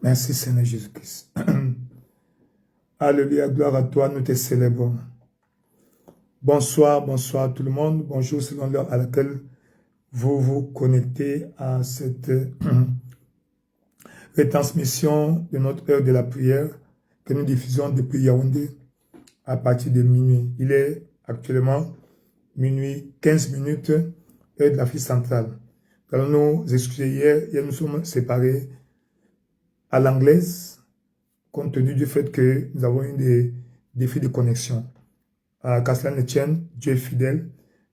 Merci Seigneur Jésus-Christ. Alléluia, gloire à toi, nous te célébrons. Bonsoir, bonsoir tout le monde. Bonjour selon l'heure à laquelle vous vous connectez à cette retransmission de notre heure de la prière que nous diffusons depuis Yaoundé à partir de minuit. Il est actuellement minuit 15 minutes, heure de l'Afrique centrale. Nous allons nous excuser hier nous sommes séparés à l'anglaise, compte tenu du fait que nous avons eu des défis de connexion. Qu'à cela ne tienne, Dieu est fidèle,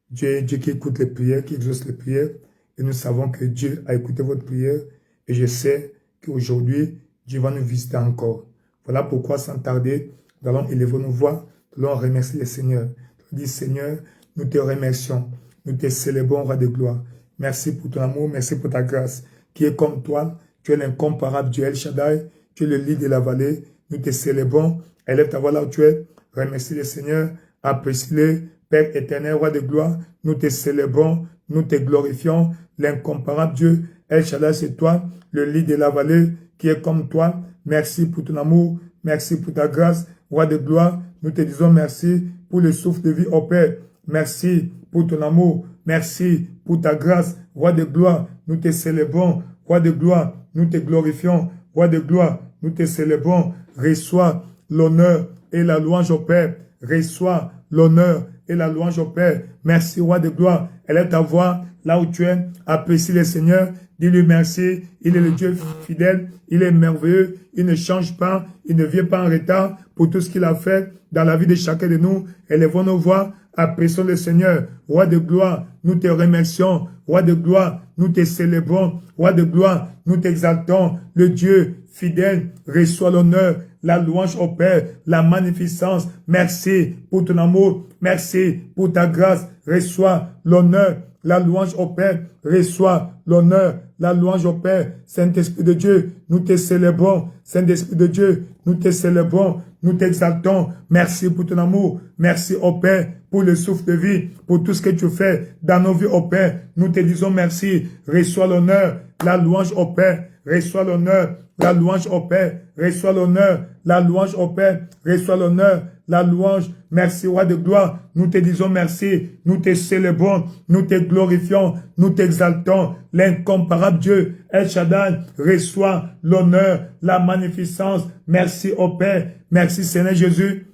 Dieu est Dieu qui écoute les prières, qui exauce les prières, et nous savons que Dieu a écouté votre prière, et je sais qu'aujourd'hui, Dieu va nous visiter encore. Voilà pourquoi, sans tarder, nous allons élever nos voix, nous allons remercier le Seigneur. Nous disons, Seigneur, nous te remercions, nous te célébrons, roi de gloire. Merci pour ton amour, merci pour ta grâce, qui est comme toi. Tu es l'incomparable Dieu El Shaddai, tu es le lit de la vallée, nous te célébrons, élève ta voix là où tu es, remercie le Seigneur, apprécie-le, Père éternel, roi de gloire, nous te célébrons, nous te glorifions, l'incomparable Dieu, El Shaddai c'est toi, le lit de la vallée, qui est comme toi, merci pour ton amour, merci pour ta grâce, roi de gloire, nous te disons merci pour le souffle de vie au Père, merci pour ton amour, merci pour ta grâce, roi de gloire, nous te célébrons, roi de gloire, nous te glorifions, roi de gloire, nous te célébrons, reçois l'honneur et la louange au Père, reçois l'honneur et la louange au Père, merci roi de gloire, élève ta voix là où tu es, apprécie le Seigneur, dis-lui merci, il est le Dieu fidèle, il est merveilleux, il ne change pas, il ne vient pas en retard pour tout ce qu'il a fait dans la vie de chacun de nous, élevons nos voix, apprécions le Seigneur, roi de gloire, nous te remercions, roi de gloire, nous te célébrons, roi de gloire, nous t'exaltons, le Dieu fidèle, reçois l'honneur, la louange au Père, la magnificence, merci pour ton amour, merci pour ta grâce, reçois l'honneur, la louange au Père, reçois l'honneur, la louange au Père, Saint-Esprit de Dieu, nous te célébrons, Saint-Esprit de Dieu, nous te célébrons, nous t'exaltons, merci pour ton amour, merci au Père pour le souffle de vie, pour tout ce que tu fais dans nos vies au Père, nous te disons merci, reçois l'honneur, la louange au Père, reçois l'honneur, la louange au Père, reçois l'honneur, la louange au Père, reçois l'honneur, la louange, merci roi de gloire, nous te disons merci, nous te célébrons, nous te glorifions, nous t'exaltons, l'incomparable Dieu, El Shaddai, reçois l'honneur, la magnificence, merci au Père, merci Seigneur Jésus,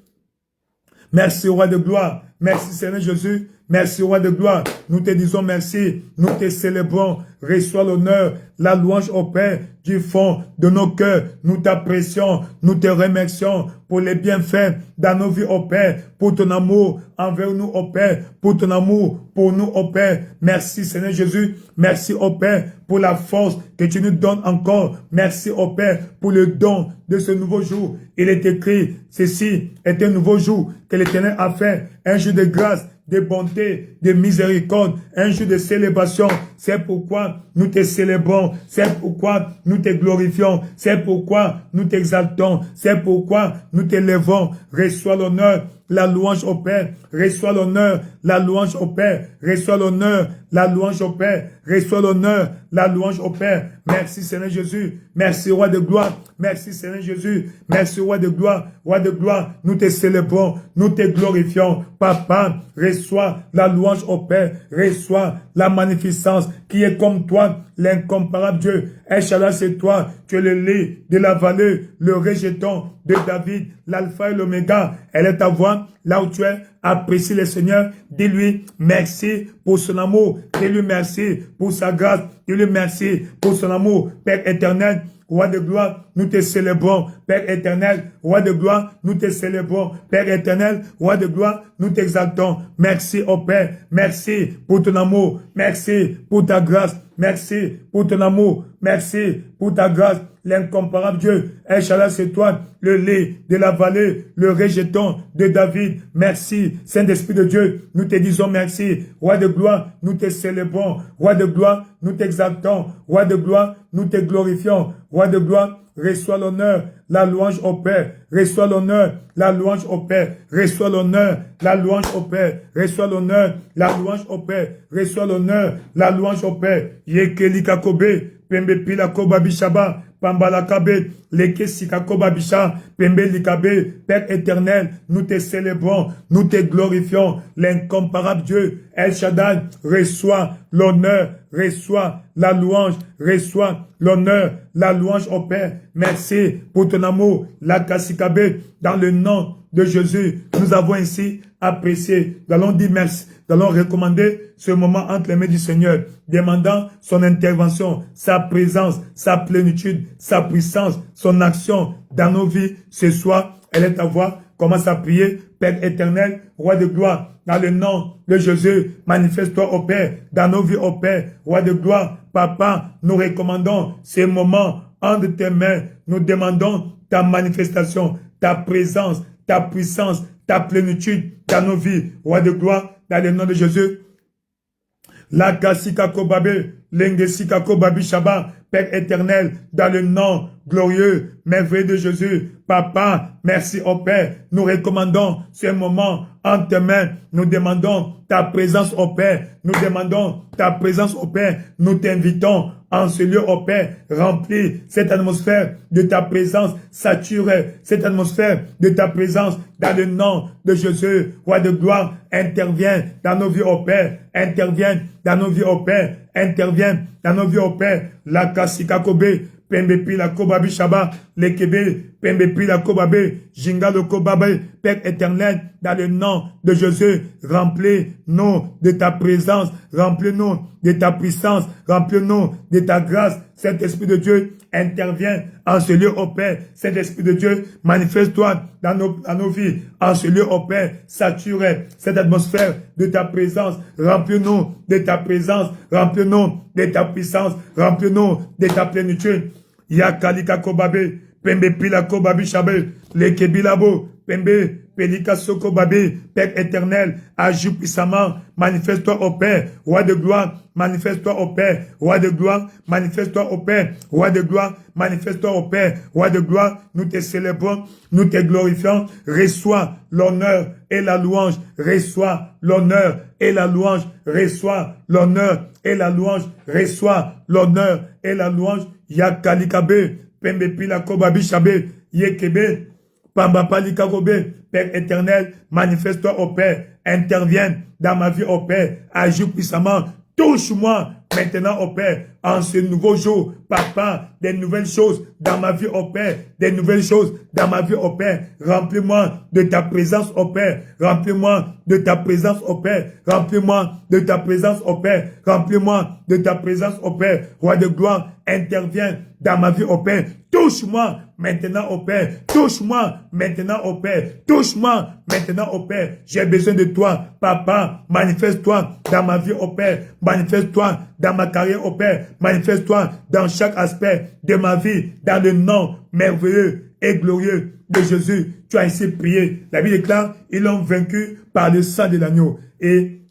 merci roi de gloire, merci Seigneur Jésus, merci roi de gloire, nous te disons merci, nous te célébrons, reçois l'honneur, la louange au Père, du fond de nos cœurs, nous t'apprécions, nous te remercions pour les bienfaits dans nos vies au Père, pour ton amour envers nous au Père, pour ton amour pour nous au Père, merci Seigneur Jésus, merci au Père pour la force que tu nous donnes encore, merci au Père pour le don de ce nouveau jour, il est écrit, ceci est un nouveau jour que l'Éternel a fait, un jour de grâce, de bonté, de miséricorde, un jour de célébration. C'est pourquoi nous te célébrons, c'est pourquoi nous te glorifions, c'est pourquoi nous t'exaltons, c'est pourquoi nous t'élevons. Reçois l'honneur, la louange au Père, reçois l'honneur, la louange au Père, reçois l'honneur, la louange au Père, reçois l'honneur, la louange au Père. Merci Seigneur Jésus, merci roi de gloire, merci Seigneur Jésus, merci roi de gloire, nous te célébrons, nous te glorifions. Papa, reçois la louange au Père, reçois la magnificence qui est comme toi, l'incomparable Dieu. El Shaddai, c'est toi, tu es le lit de la vallée, le rejeton de David, l'alpha et l'oméga. Elle est ta voix, là où tu es, apprécie le Seigneur, dis-lui merci pour son amour, dis-lui merci pour sa grâce, dis-lui merci pour son amour, Père éternel, roi de gloire, nous te célébrons, Père éternel, roi de gloire, nous te célébrons, Père éternel, roi de gloire, nous t'exaltons, merci au Père, merci pour ton amour, merci pour ta grâce, merci pour ton amour, merci pour ta grâce, l'incomparable Dieu, El Shaddai, c'est toi, le lit de la vallée, le rejeton de David, merci, Saint-Esprit de Dieu, nous te disons merci, roi de gloire, nous te célébrons, roi de gloire, nous t'exaltons, roi de gloire, nous te glorifions, roi de gloire, reçois l'honneur, la louange au Père, reçois l'honneur, la louange au Père, reçois l'honneur, la louange au Père, reçois l'honneur, la louange au Père, reçois l'honneur, la louange au Père, Yekeli Kakobe, Pembe Pila Koba Bishaba, Pambalakabe, Leke Sikakoba Bisha, Pembe Likabe, Père éternel, nous te célébrons, nous te glorifions, l'incomparable Dieu, El Shaddai, reçoit l'honneur, reçoit la louange, reçoit l'honneur, la louange au Père. Merci pour ton amour, la Kasikabe, dans le nom de Jésus, nous avons ainsi apprécié. Nous allons dire merci. Nous allons recommander ce moment entre les mains du Seigneur, demandant son intervention, sa présence, sa plénitude, sa puissance, son action dans nos vies. Ce soir, elle est à voir. Commence à prier. Père éternel, roi de gloire, dans le nom de Jésus, manifeste-toi au Père, dans nos vies au Père, roi de gloire. Papa, nous recommandons ces moments entre tes mains. Nous demandons ta manifestation, ta présence, ta puissance, ta plénitude dans nos vies. Roi de gloire, dans le nom de Jésus. La kasika kobabe, lengesika kobabi shaba, Père éternel, dans le nom glorieux, merveilleux de Jésus. Papa, merci au Père. Nous recommandons ce moment en tes mains. Nous demandons ta présence au Père. Nous demandons ta présence au Père. Nous t'invitons en ce lieu au Père. Remplis cette atmosphère de ta présence. Sature cette atmosphère de ta présence. Dans le nom de Jésus, roi de gloire, interviens dans nos vies au Père. Interviens dans nos vies au Père. Interviens dans nos vies au Père. La kasika kobe, Pembe Pila Kobabi Shaba, Lekebe, Pembe Pila Kobabe, Jingalo Kobabe, Père éternel, dans le nom de Jésus, remplis-nous de ta présence, remplis-nous de ta puissance, remplis-nous de ta grâce. Saint-Esprit de Dieu, intervient en ce lieu au Père. Saint-Esprit de Dieu, manifeste-toi dans nos vies, en ce lieu au Père. Sature cette atmosphère de ta présence. Remplis-nous de ta présence, remplis-nous de ta puissance, remplis-nous de ta plénitude. Yakalika Kobabe, Pembe Pila Kobabi Shabe, Lekebilabo, Pembe, Pelika Soko Babe, Père éternel, agis puissamment, manifeste-toi au Père, roi de gloire, manifeste-toi au Père, roi de gloire, manifeste-toi au Père, roi de gloire, manifeste-toi au Père, roi de gloire, nous te célébrons, nous te glorifions, reçois l'honneur et la louange, reçois l'honneur et la louange, reçois l'honneur et la louange, reçois l'honneur et la louange, Yakalikabe, Pembe Pila Kobabi Shabe, Yekebe, Pamba Palika Kobe, Père éternel, manifeste-toi au Père, interviens dans ma vie au Père, agis puissamment, touche-moi maintenant au Père, en ce nouveau jour, Papa, des nouvelles choses dans ma vie au Père, des nouvelles choses dans ma vie au Père, remplis-moi de ta présence au Père, remplis-moi de ta présence au Père, remplis-moi de ta présence au Père, remplis-moi de ta présence au Père, roi de gloire, interviens dans ma vie au Père, touche-moi maintenant au Père, touche-moi maintenant au Père, touche-moi maintenant au Père, j'ai besoin de toi, Papa, manifeste-toi dans ma vie au Père, manifeste-toi dans ma carrière au Père, manifeste-toi dans chaque aspect de ma vie, dans le nom merveilleux et glorieux de Jésus. Tu as ainsi prié. La Bible déclare, ils l'ont vaincu par le sang de l'agneau. Et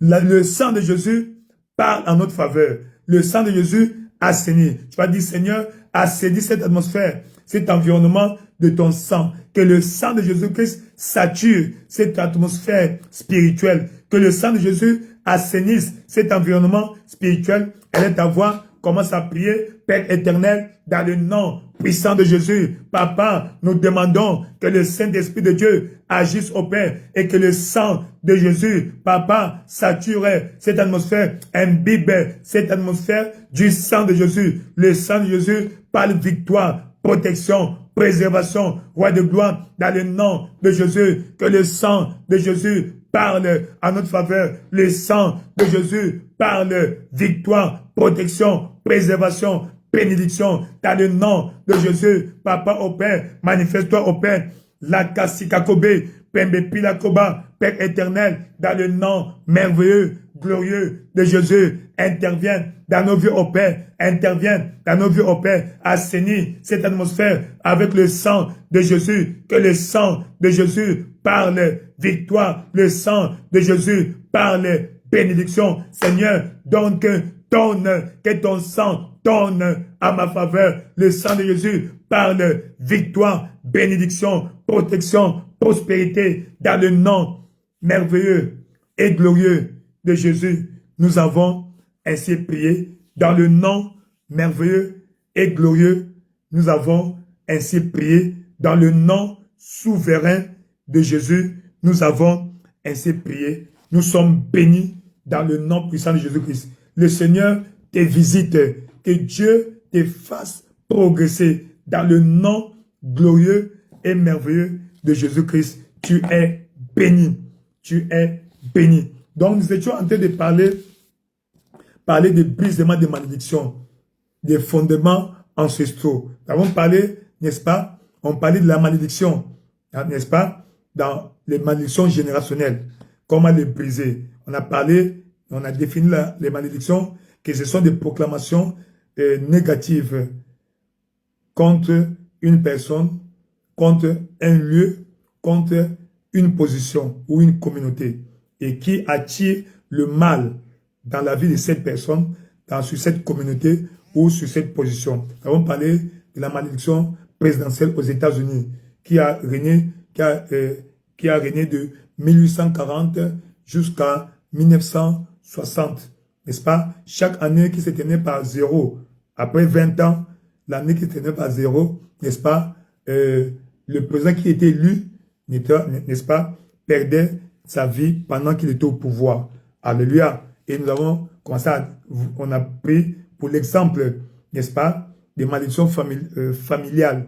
le sang de Jésus parle en notre faveur. Le sang de Jésus assainit. Tu vas dire, Seigneur, assainis cette atmosphère, cet environnement de ton sang. Que le sang de Jésus-Christ sature cette atmosphère spirituelle. Que le sang de Jésus assainisse cet environnement spirituel. Elle est à voir. Commence à prier, Père éternel, dans le nom puissant de Jésus. Papa, nous demandons que le Saint-Esprit de Dieu agisse au Père et que le sang de Jésus, Papa, sature cette atmosphère, imbibe cette atmosphère du sang de Jésus. Le sang de Jésus parle victoire, protection, préservation, roi de gloire, dans le nom de Jésus. Que le sang de Jésus parle en notre faveur. Le sang de Jésus parle victoire, protection, préservation, bénédiction, dans le nom de Jésus. Papa au Père, manifeste-toi au Père. La kasikakobe, Pembe Pilakoba, Père éternel, dans le nom merveilleux, glorieux de Jésus, interviens dans nos vies au Père, interviens dans nos vies au Père, assainis cette atmosphère avec le sang de Jésus, que le sang de Jésus parle victoire, le sang de Jésus parle bénédiction. Seigneur, donne que ton sang donne à ma faveur. Le sang de Jésus parle victoire, bénédiction, protection, prospérité, dans le nom merveilleux et glorieux de Jésus. Nous avons ainsi prié. Dans le nom merveilleux et glorieux, nous avons ainsi prié. Dans le nom souverain de Jésus, nous avons ainsi prié. Nous sommes bénis dans le nom puissant de Jésus-Christ. Le Seigneur te visite. Que Dieu te fasse progresser dans le nom glorieux et merveilleux de Jésus-Christ. Tu es béni. Tu es béni. Donc, nous étions en train de parler de brisement de malédictions, des fondements ancestraux. Nous avons parlé, n'est-ce pas? On parlait de la malédiction, n'est-ce pas? Dans les malédictions générationnelles. Comment les briser? On a parlé, on a défini les malédictions, que ce sont des proclamations négatives contre une personne, contre un lieu, contre une position ou une communauté, et qui attire le mal dans la vie de cette personne, sur cette communauté ou sur cette position. Nous avons parlé de la malédiction présidentielle aux États-Unis, qui a régné de 1840 jusqu'à 1960, n'est-ce pas? Chaque année qui se tenait par zéro, après 20 ans, l'année qui se tenait par zéro, n'est-ce pas? Le président qui était élu, n'est-ce pas, perdait sa vie pendant qu'il était au pouvoir. Alléluia. Et nous avons commencé on a pris pour l'exemple, n'est-ce pas, des malédictions familiales.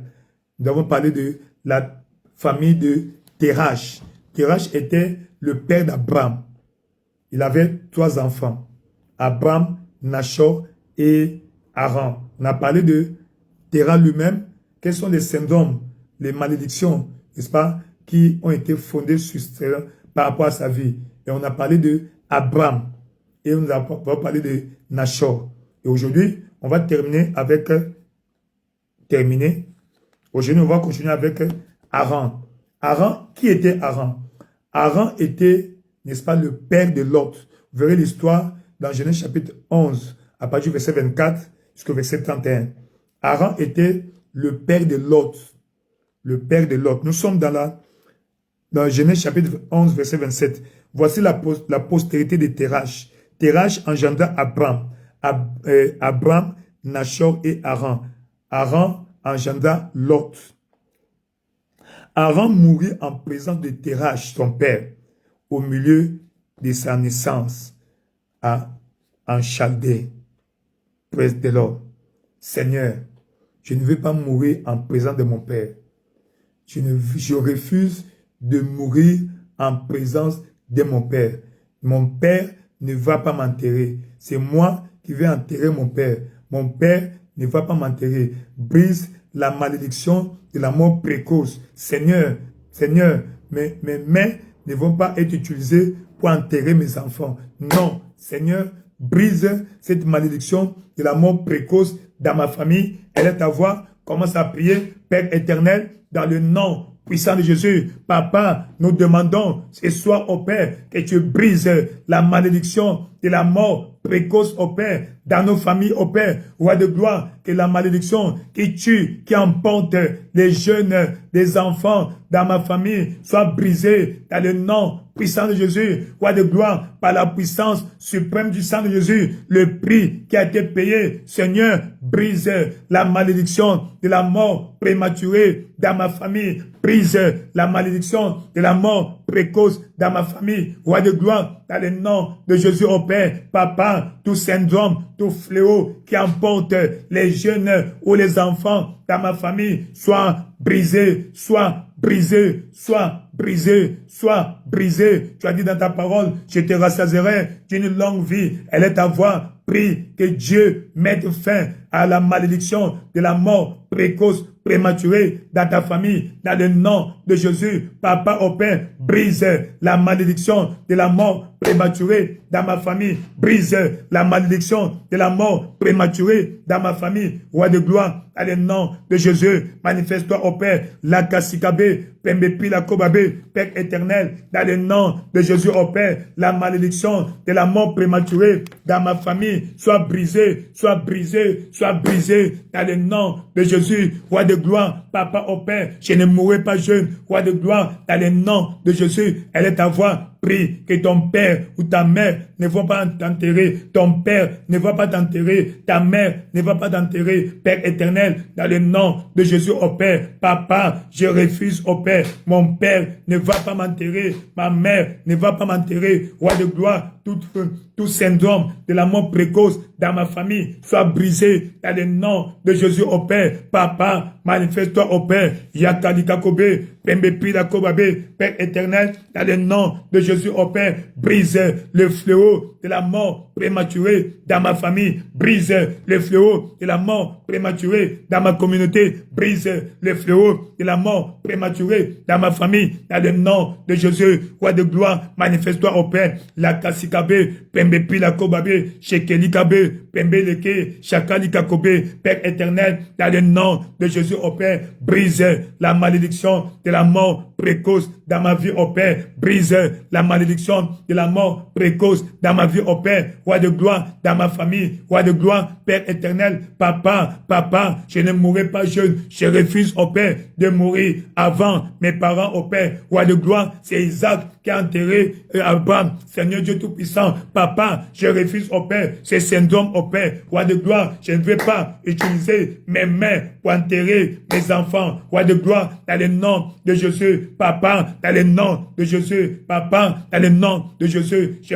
Nous avons parlé de la famille de Terach. Terach était le père d'Abraham. Il avait 3 enfants. Abraham, Nachor et Haran. On a parlé de Terach lui-même. Quels sont les syndromes, les malédictions, n'est-ce pas, qui ont été fondées sur par rapport à sa vie. Et on a parlé de Abraham. Et on va parler de Nachor. Et aujourd'hui, on va terminer avec... Aujourd'hui, on va continuer avec Haran. Haran, qui était Haran? Haran était, n'est-ce pas, le père de Lot. Vous verrez l'histoire dans Genèse chapitre 11, à partir du verset 24 jusqu'au verset 31. Haran était le père de Lot. Le père de Lot. Nous sommes dans Genèse chapitre 11, verset 27. Voici la postérité de Terach. Terach engendra Abraham. Abraham, Nachor et Haran. Haran engendra Lot. Haran mourut en présence de Terach, son père, au milieu de sa naissance, en Chaldée. Praise the Lord. Seigneur, je ne veux pas mourir en présence de mon père. Je refuse de mourir en présence de mon père. Mon père ne va pas m'enterrer. C'est moi qui vais enterrer mon père. Mon père ne va pas m'enterrer. Brise la malédiction de la mort précoce. Seigneur, mes mains ne vont pas être utilisées pour enterrer mes enfants. Non, Seigneur, brise cette malédiction de la mort précoce dans ma famille. Elle est à voir. Commence à prier, Père éternel, dans le nom puissant de Jésus. Papa, nous demandons ce soir au Père que tu brises la malédiction de la mort précoce au Père, dans nos familles au Père. Roi de gloire, que la malédiction qui tue, qui emporte les jeunes, les enfants dans ma famille soit brisée dans le nom puissant de Jésus. Roi de gloire, par la puissance suprême du sang de Jésus, le prix qui a été payé, Seigneur, brise la malédiction de la mort prématurée dans ma famille. Brise la malédiction de la mort précoce dans ma famille. Roi de gloire, dans le nom de Jésus au Père. Papa, tout syndrome, tout fléau qui emporte les jeunes ou les enfants dans ma famille, soit brisé, soit brisé, soit brisé, soit brisé. Tu as dit dans ta parole, je te rassasierai d'une longue vie. Elle est à voir. Prie que Dieu mette fin à la malédiction de la mort précoce, prématurée dans ta famille, dans le nom de Jésus. Papa au Père, brise la malédiction de la mort prématurée dans ma famille. Brise la malédiction de la mort prématurée dans ma famille. Roi de gloire, dans le nom de Jésus, manifeste-toi au Père. La Kassikabe, Pembepi la Kobabe, Père éternel, dans le nom de Jésus au Père. La malédiction de la mort prématurée dans ma famille soit brisée, soit brisée, soit brisée dans le nom de Jésus. Roi de gloire, Papa au Père, je ne mourrai pas jeune. Roi de gloire, dans le nom de Jésus, elle est à voir. prie que ton père ou ta mère ne vont pas t'enterrer. Ton père ne va pas t'enterrer. Ta mère ne va pas t'enterrer. Père éternel, dans le nom de Jésus au Père. Papa, je refuse au Père. Mon père ne va pas m'enterrer. Ma mère ne va pas m'enterrer. Roi de gloire, tout syndrome de la mort précoce dans ma famille soit brisé dans le nom de Jésus au Père. Papa, manifeste-toi au Père. Yakalika Kobe, Pembe Pila Kobabe, Père éternel, dans le nom de Jésus au Père. Brise le fléau de la mort prématurée dans ma famille. Brise le fléau de la mort prématurée dans ma communauté. Brise le fléau de la mort prématurée dans ma famille. Dans le nom de Jésus, roi de gloire, manifeste-toi au Père. La Kasikabe, Pembe Pila Kobabe, Shekelikabe, Pembe Leke, Shakalika Kobe, Père éternel, dans le nom de Jésus au Père. Brise la malédiction de la mort précoce dans ma vie au Père. Brise la malédiction de la mort précoce dans ma vie au Père. Roi de gloire, dans ma famille. Roi de gloire, Père éternel. Papa, je ne mourrai pas jeune. Je refuse au Père de mourir avant mes parents au Père. Roi de gloire, c'est Isaac qui a enterré Abraham. Seigneur Dieu Tout-Puissant. Papa, je refuse au Père ce syndrome au Père. Roi de gloire, je ne veux pas utiliser mes mains pour enterrer mes enfants. Roi de gloire, dans le nom de Jésus. Papa, dans le nom de Jésus. Papa, dans le nom de Jésus. Je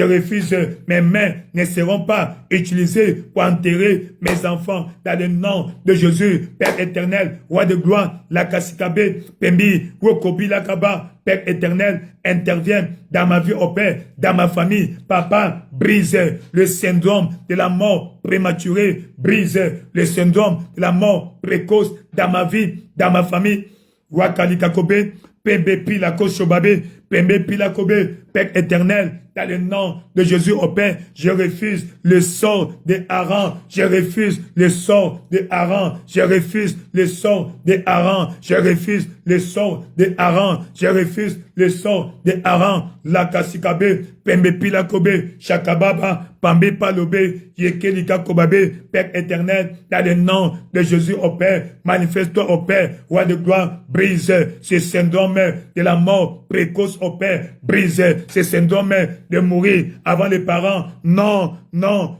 refuse. Mes mains ne seront pas utilisées pour enterrer mes enfants. Dans le nom de Jésus. Père éternel, roi de gloire, la Kasikabe, Pembi, Wokobi, Lakaba. Père éternel, interviens dans ma vie au Père, dans ma famille. Papa, brise le syndrome de la mort prématurée. Brise le syndrome de la mort précoce dans ma vie, dans ma famille. Wakalika Kobe, Pembe Pila Koshobabe, Pembe Pila Kobe, Père éternel, dans le nom de Jésus au Père, je refuse le sort de Aaron, je refuse le sort de Aaron, je refuse le sort de Aaron, je refuse le sort de Aaron, je refuse le sort de Aaron, la Kasikabe, Pembe Pila Kobe, Shakababa, Pambe Palobe, Yekelika Kobabe, Père éternel, dans le nom de Jésus au Père, manifeste-toi au Père, roi de gloire, brise ce syndrome de la mort précoce au Père, brise ce syndrome de mourir avant les parents. Non,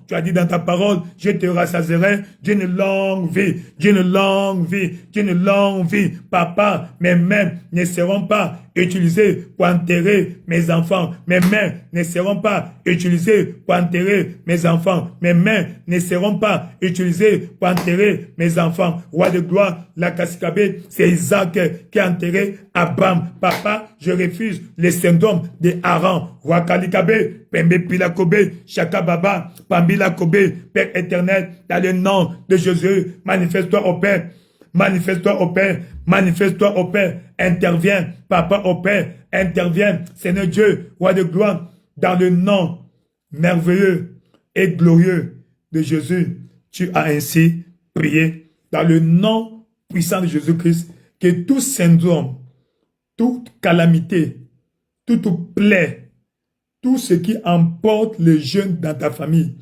tu as dit dans ta parole, je te rassasierai d'une longue vie, d'une longue vie, d'une longue vie. Papa, mes mains ne seront pas utilisées pour enterrer mes enfants. Mes mains ne seront pas utilisées pour enterrer mes enfants. Mes mains ne seront pas utilisées pour enterrer mes enfants. Roi de gloire, la Kasikabe, c'est Isaac qui a enterré Abraham. Papa, je refuse le syndrome de Aaron. Roi Kalikabe, Pembe Pilakobe, Shakababa, Pambila Kobe, Père éternel, dans le nom de Jésus, manifeste-toi au Père. Manifeste-toi au Père, manifeste-toi au Père, interviens, Papa au Père, interviens, Seigneur Dieu, roi de gloire, dans le nom merveilleux et glorieux de Jésus. Tu as ainsi prié, dans le nom puissant de Jésus-Christ, que tout syndrome, toute calamité, toute plaie, tout ce qui emporte les jeunes dans ta famille,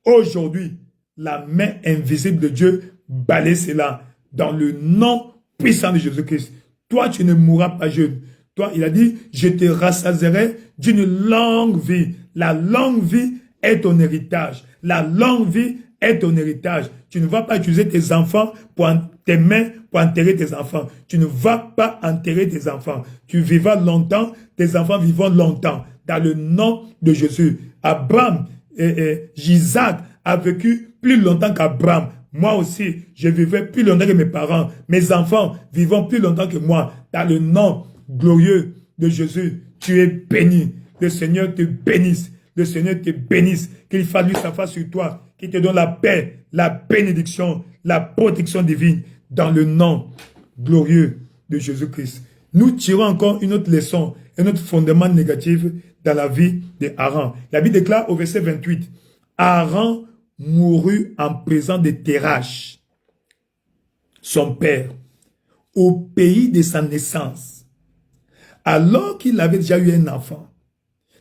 aujourd'hui, la main invisible de Dieu balaye cela. Dans le nom puissant de Jésus-Christ. Toi, tu ne mourras pas jeune. Toi, il a dit, je te rassasierai d'une longue vie. La longue vie est ton héritage. La longue vie est ton héritage. Tu ne vas pas utiliser tes enfants pour tes mains pour enterrer tes enfants. Tu ne vas pas enterrer tes enfants. Tu vivras longtemps, tes enfants vivront longtemps. Dans le nom de Jésus. Abraham et Isaac a vécu plus longtemps qu'Abraham. Moi aussi, je vivrai plus longtemps que mes parents. Mes enfants vivront plus longtemps que moi. Dans le nom glorieux de Jésus, tu es béni. Le Seigneur te bénisse. Le Seigneur te bénisse. Qu'il fasse lui sa face sur toi. Qu'il te donne la paix, la bénédiction, la protection divine. Dans le nom glorieux de Jésus-Christ. Nous tirons encore une autre leçon, un autre fondement négatif dans la vie d'Aaron. La Bible déclare au verset 28. Aaron mourut en présence de Térach, son père, au pays de sa naissance, alors qu'il avait déjà eu un enfant.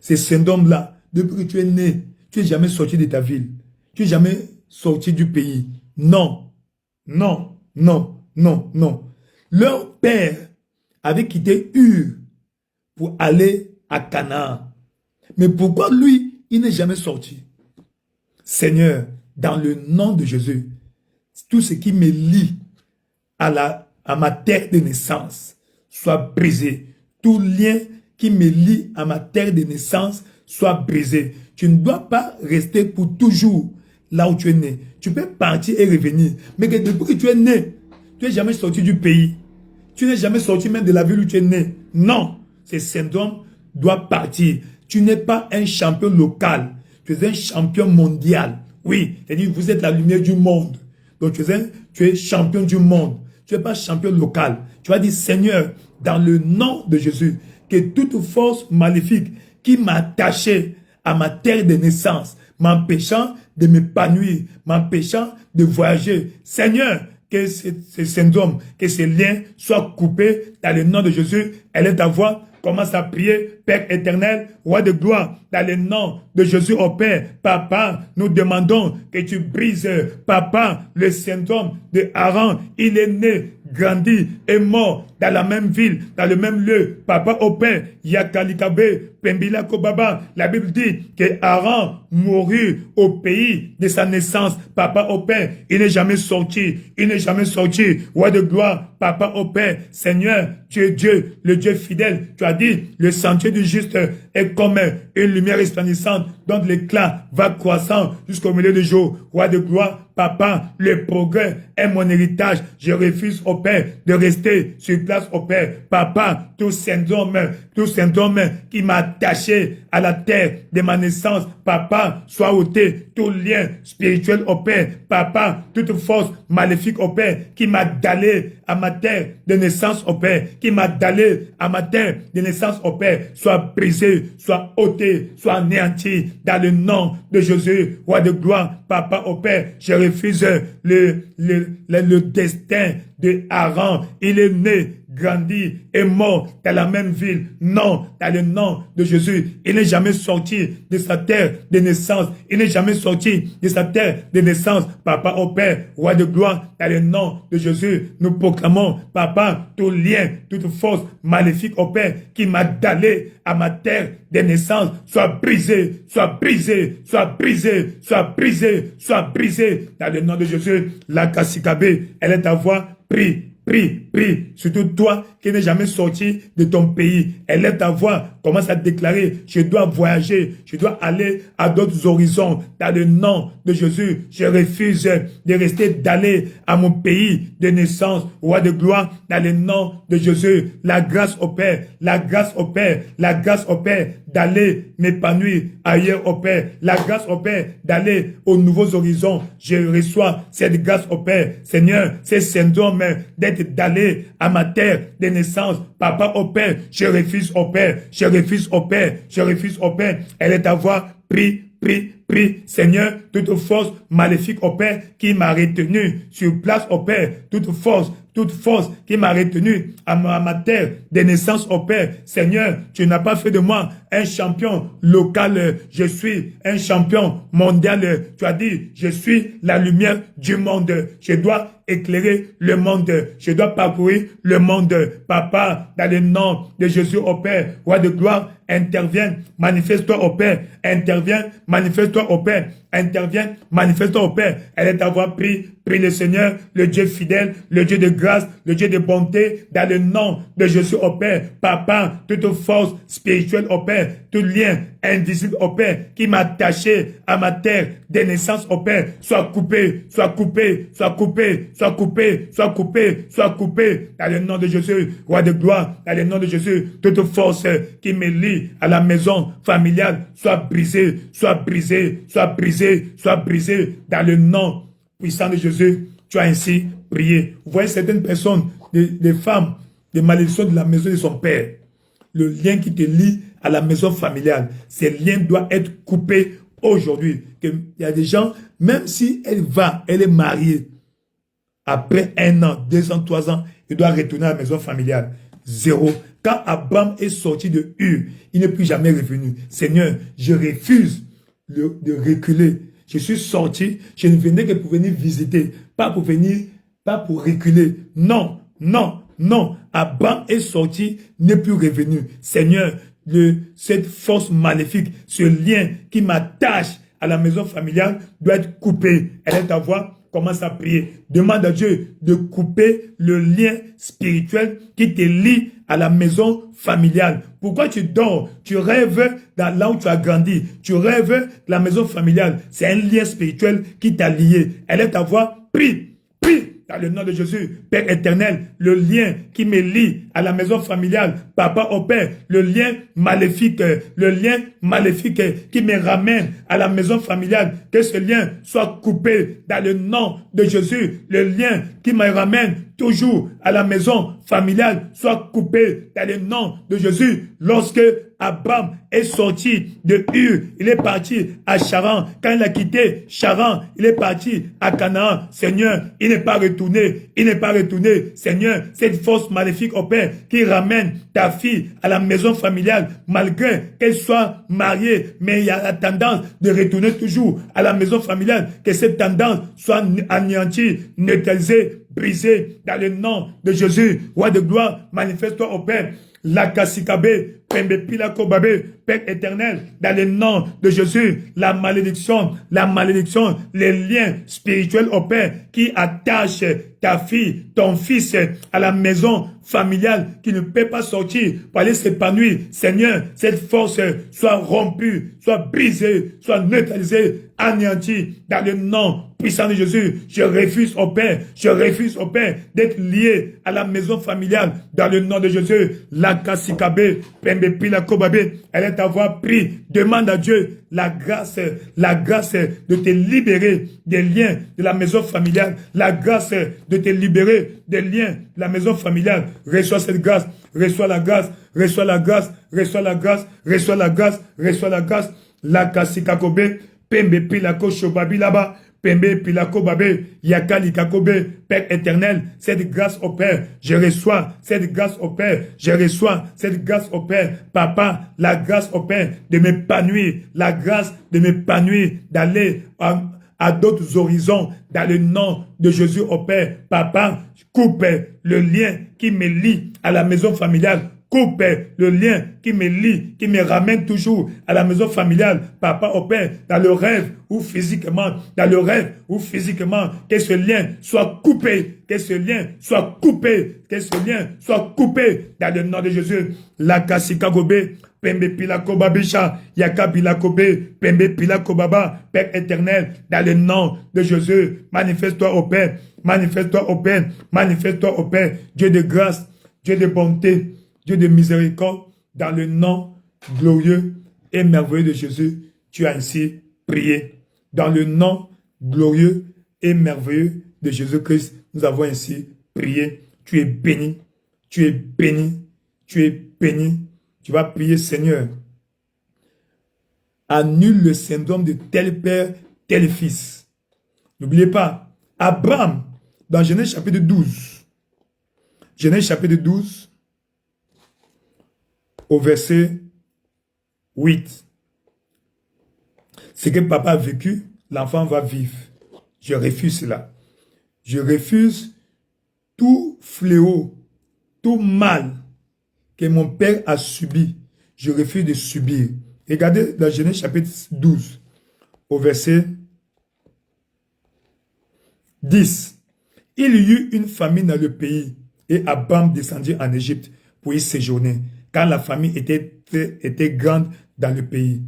C'est cet homme-là, depuis que tu es né, tu n'es jamais sorti de ta ville, tu n'es jamais sorti du pays. Non. Leur père avait quitté Ur pour aller à Canaan. Mais pourquoi lui, il n'est jamais sorti? Seigneur, dans le nom de Jésus, tout ce qui me lie à ma terre de naissance soit brisé. Tout lien qui me lie à ma terre de naissance soit brisé. Tu ne dois pas rester pour toujours là où tu es né. Tu peux partir et revenir. Mais que depuis que tu es né, tu n'es jamais sorti du pays. Tu n'es jamais sorti même de la ville où tu es né. Non, ce syndrome doit partir. Tu n'es pas un champion local. Tu es un champion mondial. Oui, c'est-à-dire vous êtes la lumière du monde. Donc tu es champion du monde. Tu n'es pas champion local. Tu vas dire, Seigneur, dans le nom de Jésus, que toute force maléfique qui m'attachait à ma terre de naissance, m'empêchant de m'épanouir, m'empêchant de voyager, Seigneur, que ce syndrome, que ces liens soient coupés dans le nom de Jésus. Elle est ta voix. Commence à prier, Père éternel, roi de gloire, dans le nom de Jésus au Père. Papa, nous demandons que tu brises, papa, le syndrome de Aaron. Il est né, grandi et mort dans la même ville, dans le même lieu. Papa au Père, Yakalikabe, Pembila Kobaba. La Bible dit que Aaron mourut au pays de sa naissance. Papa au Père, il n'est jamais sorti. Il n'est jamais sorti. Roi de gloire, Papa au Père, Seigneur, tu es Dieu, le Dieu fidèle. Tu as dit, le sentier du juste est comme une lumière resplendissante dont l'éclat va croissant jusqu'au milieu du jour. Roi de gloire, Papa, le progrès est mon héritage. Je refuse au Père de rester sur place au Père. Papa, tout syndrome qui m'a attaché à la terre de ma naissance, Papa, soit ôté. Tout lien spirituel au Père. Papa, toute force maléfique au Père qui m'a dalé à ma terre de naissance au Père, qui m'a dalé à ma terre de naissance au Père, soit brisé, soit ôté, soit anéanti dans le nom de Jésus, roi de gloire. Papa au Père, je refuse le destin de Aaron. Il est né, grandi et mort dans la même ville. Non, dans le nom de Jésus. Il n'est jamais sorti de sa terre de naissance. Il n'est jamais sorti de sa terre de naissance. Papa au Père, roi de gloire, dans le nom de Jésus, nous proclamons, Papa, tout lien, toute force maléfique au Père qui m'a dalé à ma terre de naissance, soit brisé, soit brisé, soit brisé, soit brisé, soit brisé. Dans le nom de Jésus, la Kassikabe, elle est ta voix, prie. Prie, prie, surtout toi qui n'es jamais sorti de ton pays. Élève ta voix, commence à déclarer, je dois voyager, je dois aller à d'autres horizons. Dans le nom de Jésus, je refuse de rester d'aller à mon pays de naissance, roi de gloire. Dans le nom de Jésus, la grâce au Père, la grâce au Père, la grâce au Père d'aller m'épanouir ailleurs au Père, la grâce au Père d'aller aux nouveaux horizons. Je reçois cette grâce au Père. Seigneur, c'est syndrome d'être d'aller à ma terre de naissance. Papa au Père, je refuse au Père, je refuse au Père, je refuse au Père. Elle est à voix, prie, prie, prie. Seigneur, toute force maléfique au Père qui m'a retenu sur place au Père, toute force qui m'a retenu à ma terre de naissance au Père. Seigneur, tu n'as pas fait de moi un champion local, je suis un champion mondial. Tu as dit, je suis la lumière du monde. Je dois éclairer le monde. Je dois parcourir le monde. Papa, dans le nom de Jésus au Père, roi de gloire, interviens, manifeste-toi au Père, interviens, manifeste-toi au Père, interviens, manifeste-toi au Père. Elle est à voix, prie le Seigneur, le Dieu fidèle, le Dieu de grâce, le Dieu de bonté, dans le nom de Jésus au Père. Papa, toute force spirituelle au Père, tout lien invisible au Père qui m'a attaché à ma terre de naissance au Père, soit coupé, soit coupé, soit coupé, soit coupé, soit coupé, soit coupé, dans le nom de Jésus, roi de gloire, dans le nom de Jésus, toute force qui me lie à la maison familiale, soit brisée, soit brisée, soit brisée, soit brisée, dans le nom puissant de Jésus. Tu as ainsi prié. Vous voyez certaines personnes, des femmes, des malédictions de la maison de son père. Le lien qui te lie à la maison familiale, ce lien doit être coupé aujourd'hui. Il y a des gens, même si elle est mariée, après 1 an, 2 ans, 3 ans, il doit retourner à la maison familiale. 0. Quand Abraham est sorti de Ur, il n'est plus jamais revenu. Seigneur, je refuse de reculer. Je suis sorti, je ne venais que pour venir visiter, pas pour reculer. Non, non, non. Abraham est sorti, n'est plus revenu. Seigneur, cette force maléfique, ce lien qui m'attache à la maison familiale doit être coupé. Elle est ta voix, commence à prier. Demande à Dieu de couper le lien spirituel qui te lie à la maison familiale. Pourquoi tu dors? Tu rêves dans là où tu as grandi. Tu rêves de la maison familiale. C'est un lien spirituel qui t'a lié. Elle est ta voix, prie, prie. Dans le nom de Jésus, Père éternel, le lien qui me lie à la maison familiale, papa au Père, le lien maléfique qui me ramène à la maison familiale, que ce lien soit coupé dans le nom de Jésus, le lien qui me ramène toujours à la maison familiale soit coupé dans le nom de Jésus. Lorsque Abraham est sorti de Ur, il est parti à Charan. Quand il a quitté Charan, il est parti à Canaan. Seigneur, il n'est pas retourné. Il n'est pas retourné. Seigneur, cette force maléfique au Père qui ramène ta fille à la maison familiale, malgré qu'elle soit mariée, mais il y a la tendance de retourner toujours à la maison familiale, que cette tendance soit anéantie, neutralisée, brisée dans le nom de Jésus. Roi de gloire, manifeste-toi au Père. La kasikabe, pembe pila kobabe, Père éternel, dans le nom de Jésus, la malédiction, les liens spirituels au Père qui attachent ta fille, ton fils à la maison familiale qui ne peut pas sortir pour aller s'épanouir. Seigneur, cette force soit rompue, soit brisée, soit neutralisée, anéantie dans le nom puissant de Jésus. Je refuse au Père d'être lié à la maison familiale dans le nom de Jésus. La kasikabe, pembe pila kobabe, elle est à voix, prie, demande à Dieu la grâce de te libérer des liens de la maison familiale, la grâce de te libérer des liens de la maison familiale. Reçois cette grâce, reçois la grâce, reçois la grâce, reçois la grâce, reçois la grâce, reçois la grâce. La kasikakobe, pembe pilako shobabi là-bas, pembe pilako babe, yakali kakobe, Père éternel, cette grâce au Père, je reçois cette grâce au Père, je reçois cette grâce au Père. Papa, la grâce au Père de m'épanouir, la grâce de m'épanouir, d'aller à d'autres horizons, dans le nom de Jésus au Père. Papa, coupe le lien qui me lie à la maison familiale. Coupe le lien qui me lie, qui me ramène toujours à la maison familiale. Papa au Père, dans le rêve ou physiquement, que ce lien soit coupé, que ce lien soit coupé, que ce lien soit coupé dans le nom de Jésus. La kasikagobe, pembe pilako babisha, yaka bilakobe, pembe pilako baba, Père éternel, dans le nom de Jésus, manifeste-toi au Père, manifeste-toi au Père, manifeste-toi au Père, Dieu de grâce, Dieu de bonté, Dieu de miséricorde, dans le nom glorieux et merveilleux de Jésus, tu as ainsi prié. Dans le nom glorieux et merveilleux de Jésus-Christ, nous avons ainsi prié. Tu es béni, tu es béni, tu es béni. Tu vas prier, Seigneur, annule le syndrome de tel père, tel fils. N'oubliez pas, Abraham, dans Genèse chapitre 12, au verset 8. Ce que papa a vécu, l'enfant va vivre. Je refuse cela. Je refuse tout fléau, tout mal que mon père a subi. Je refuse de subir. Regardez dans Genèse chapitre 12, au verset 10. Il y eut une famine dans le pays et Abraham descendit en Égypte pour y séjourner, car la famine était grande dans le pays.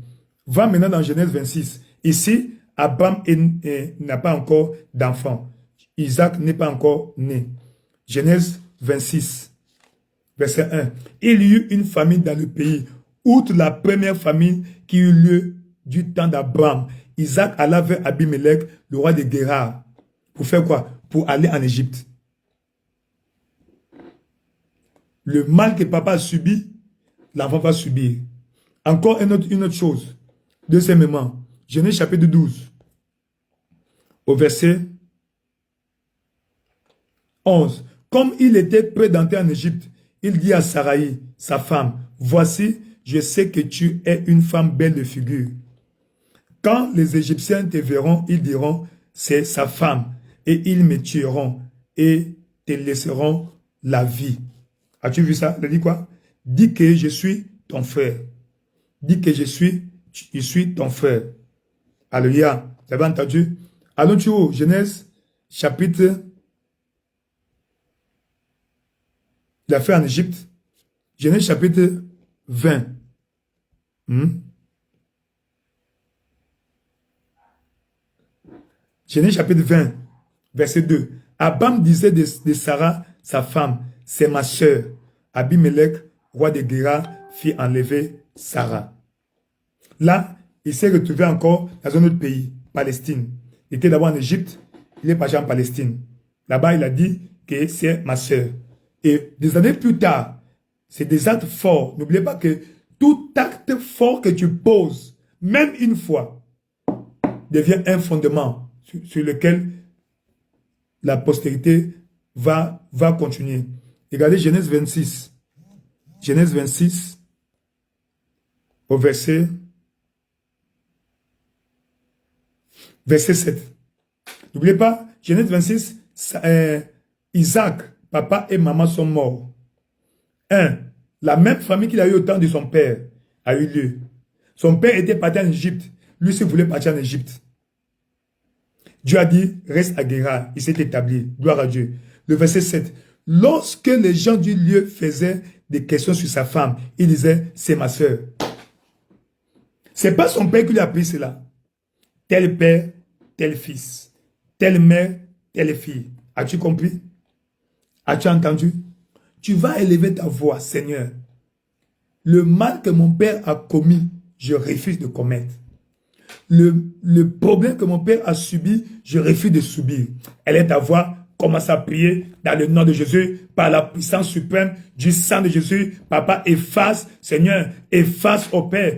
Va maintenant dans Genèse 26. Ici, Abraham n'a pas encore d'enfant. Isaac n'est pas encore né. Genèse 26, verset 1. Il y eut une famine dans le pays, outre la première famine qui eut lieu du temps d'Abraham. Isaac alla vers Abimelech, le roi de Guérar. Pour faire quoi? Pour aller en Égypte. Le mal que papa a subi, l'enfant va subir. Encore une autre chose. Deuxièmement, Genèse chapitre 12, au verset 11. Comme il était près d'entrer en Égypte, il dit à Saraï, sa femme, voici, je sais que tu es une femme belle de figure. Quand les Égyptiens te verront, ils diront, c'est sa femme, et ils me tueront et te laisseront la vie. As-tu vu ça? Il dit quoi? Dis que je suis ton frère. Dis que je suis ton frère. Alléluia. Vous avez entendu? Allons-tu au Genèse, chapitre... Il a fait en Égypte. Genèse, chapitre 20. Genèse, chapitre 20, verset 2. Abraham disait de Sarah, sa femme, c'est ma sœur. Abimelech, roi de Guéra, fit enlever Sarah. Là, il s'est retrouvé encore dans un autre pays, Palestine. Il était d'abord en Égypte, il est parti en Palestine. Là-bas, il a dit que c'est ma sœur. Et des années plus tard, c'est des actes forts. N'oubliez pas que tout acte fort que tu poses, même une fois, devient un fondement sur lequel la postérité va continuer. Regardez Genèse 26. Genèse 26, au verset 7. N'oubliez pas, Genèse 26, Isaac, papa et maman sont morts. La même famille qu'il a eu au temps de son père a eu lieu. Son père était parti en Égypte. Lui aussi voulait partir en Égypte. Dieu a dit, reste à Guéra. Il s'est établi. Gloire à Dieu. Le verset 7. Lorsque les gens du lieu faisaient des questions sur sa femme, il disait, c'est ma soeur. C'est pas son père qui lui a appris cela. Tel père, tel fils. Telle mère, telle fille. As-tu compris? As-tu entendu? Tu vas élever ta voix, Seigneur. Le mal que mon père a commis, je refuse de commettre. Le problème que mon père a subi, je refuse de subir. Elle est ta voix. Commence à prier dans le nom de Jésus, par la puissance suprême du sang de Jésus. Papa, efface, Seigneur, efface au Père,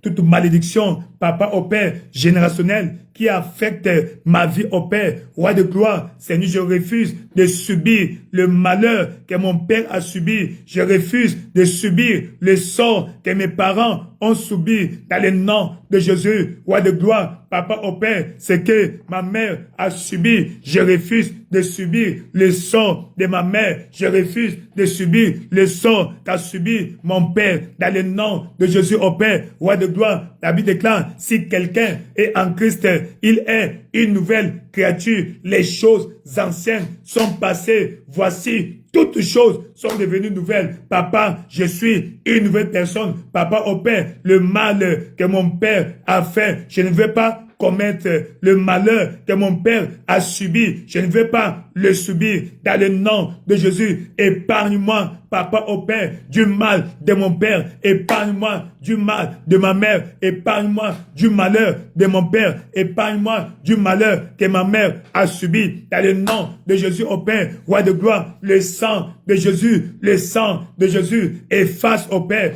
toute malédiction, Papa, au Père, générationnelle, qui affecte ma vie au Père. Roi de gloire, Seigneur, je refuse de subir le malheur que mon Père a subi. Je refuse de subir le sort que mes parents ont subi dans le nom de Jésus. Roi de gloire, Papa, au Père, ce que ma mère a subi. Je refuse de subir le sort de ma mère. Je refuse de subir le sort qu'a subi mon Père dans le nom de Jésus au Père. Roi de gloire, la Bible déclare, si quelqu'un est en Christ, il est une nouvelle créature. Les choses anciennes sont passées. Voici, toutes choses sont devenues nouvelles. Papa, je suis une nouvelle personne. Papa, au Père, le mal que mon Père a fait, je ne veux pas commettre le malheur que mon Père a subi. Je ne veux pas le subir dans le nom de Jésus. Épargne-moi, Papa, au Père, du mal de mon Père. Épargne-moi du mal de ma mère. Épargne-moi du malheur de mon Père. Épargne-moi du malheur que ma mère a subi dans le nom de Jésus au Père. Roi de gloire, le sang de Jésus, le sang de Jésus, efface au Père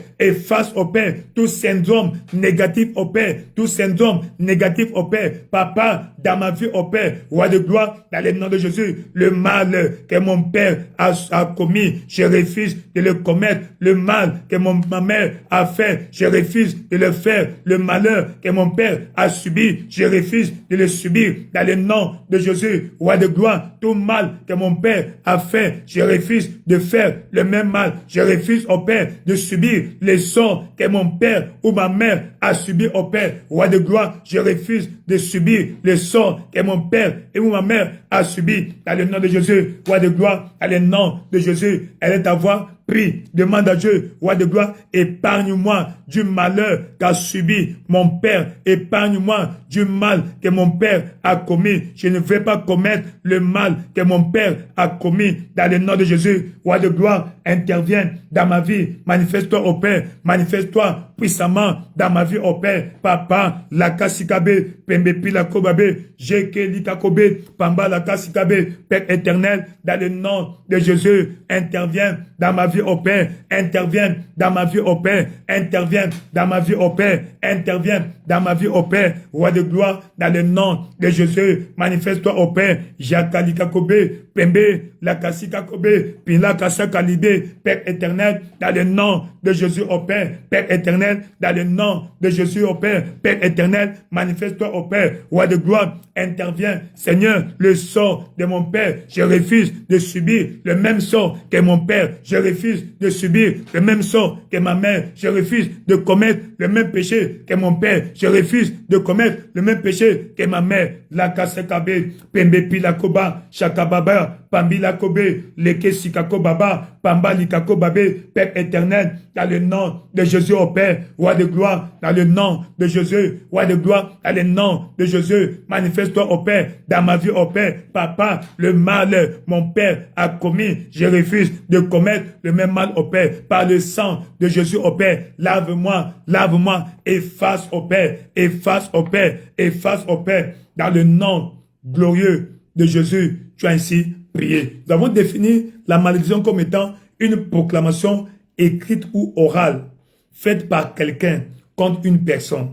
tout syndrome négatif au Père, tout syndrome négatif au Père. Papa, dans ma vie au Père, Roi de gloire, dans le nom de Jésus, le mal que mon Père a commis, je refuse de le commettre. Le mal que ma mère a fait, je refuse de le faire. Le malheur que mon Père a subi, je refuse de le subir. Dans le nom de Jésus, Roi de gloire, tout mal que mon Père a fait, je refuse de faire le même mal. Je refuse au Père de subir les sorts que mon Père ou ma mère a subi au Père. Roi de gloire, je refuse de subir les sorts que mon Père et ou ma mère a subi. Dans le nom de Jésus, Roi de gloire, dans le nom de Jésus, elle est ta voix. Prie, demande à Dieu, Roi de gloire, épargne-moi du malheur qu'a subi mon Père. Épargne-moi du mal que mon Père a commis. Je ne vais pas commettre le mal que mon Père a commis. Dans le nom de Jésus, Roi de gloire, interviens dans ma vie. Manifeste-toi au Père. Manifeste-toi puissamment dans ma vie au Père. Papa, la kasikabe, pembepi la kobabe, jeke likakobe, pamba la kasikabe, Père éternel, dans le nom de Jésus, interviens dans ma vie au Père, interviens dans ma vie au Père, interviens dans ma vie au Père, interviens dans ma vie au Père, Roi de gloire, dans le nom de Jésus, manifeste-toi au Père, Jakalikakobe, Pembe, la Kassika Kobe, Pila Kassaka Libé, Père éternel, dans le nom de Jésus au Père, Père éternel, dans le nom de Jésus au Père, Père éternel, manifeste-toi au Père, roi de gloire, intervient, Seigneur, le sort de mon Père, je refuse de subir le même sort que mon Père, je refuse de subir le même sort que ma mère, je refuse de commettre le même péché que mon Père, je refuse de commettre le même péché que ma mère, la Kassekabe, Pembe Pilakoba, Shakababa, Pambila Kobe, Leke Sikako Baba, Pamba Likako Babé, Père éternel, dans le nom de Jésus au Père, roi de gloire, dans le nom de Jésus, roi de gloire, dans le nom de Jésus, manifeste-toi au Père, dans ma vie au Père, Papa, le mal, mon Père a commis, je refuse de commettre le même mal au Père, par le sang de Jésus au Père, lave-moi, lave-moi, efface au Père, efface au Père, efface au Père, dans le nom glorieux de Jésus, tu as ainsi prié. Nous avons défini la malédiction comme étant une proclamation écrite ou orale faite par quelqu'un contre une personne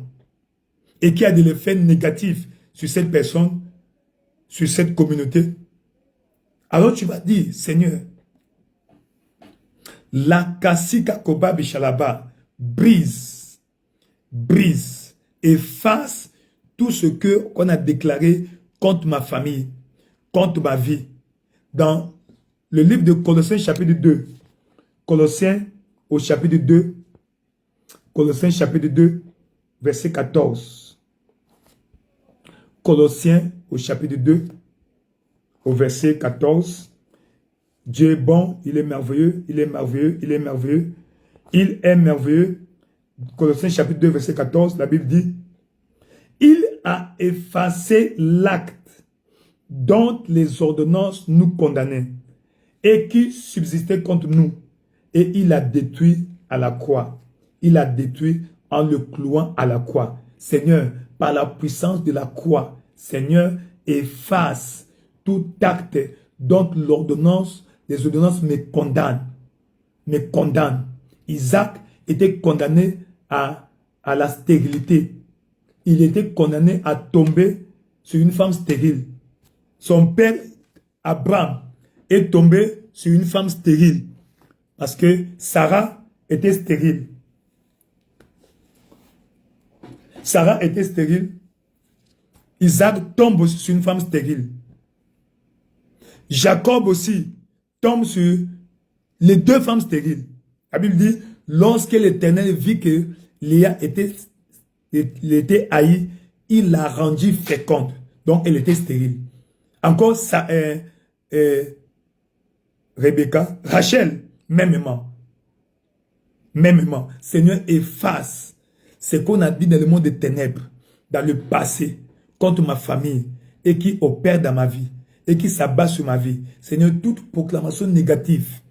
et qui a de l'effet négatif sur cette personne, sur cette communauté. Alors tu vas dire, Seigneur, la Kassika Koba Bishalaba, brise, brise, efface tout ce qu'on a déclaré contre ma famille, contre ma vie. Dans le livre de Colossiens chapitre 2, Colossiens au chapitre 2, Colossiens chapitre 2, verset 14. Colossiens au chapitre 2, au verset 14. Dieu est bon, il est merveilleux, il est merveilleux, il est merveilleux, il est merveilleux. Colossiens chapitre 2, verset 14, la Bible dit, il a effacé l'acte dont les ordonnances nous condamnaient et qui subsistait contre nous. Et il a détruit à la croix. Il a détruit en le clouant à la croix. Seigneur, par la puissance de la croix, Seigneur, efface tout acte dont les ordonnances me condamnent. Me condamnent. Isaac était condamné à la stérilité. Il était condamné à tomber sur une femme stérile. Son père, Abraham, est tombé sur une femme stérile. Parce que Sarah était stérile. Sarah était stérile. Isaac tombe aussi sur une femme stérile. Jacob aussi tombe sur les deux femmes stériles. La Bible dit, lorsque l'Éternel vit que Léa était haïe, il l'a rendue féconde. Donc, elle était stérile. Encore, ça, Rebecca, Rachel, mêmement. Mêmement. Seigneur, efface ce qu'on a dit dans le monde des ténèbres, dans le passé, contre ma famille, et qui opère dans ma vie, et qui s'abat sur ma vie. Seigneur, toute proclamation négative,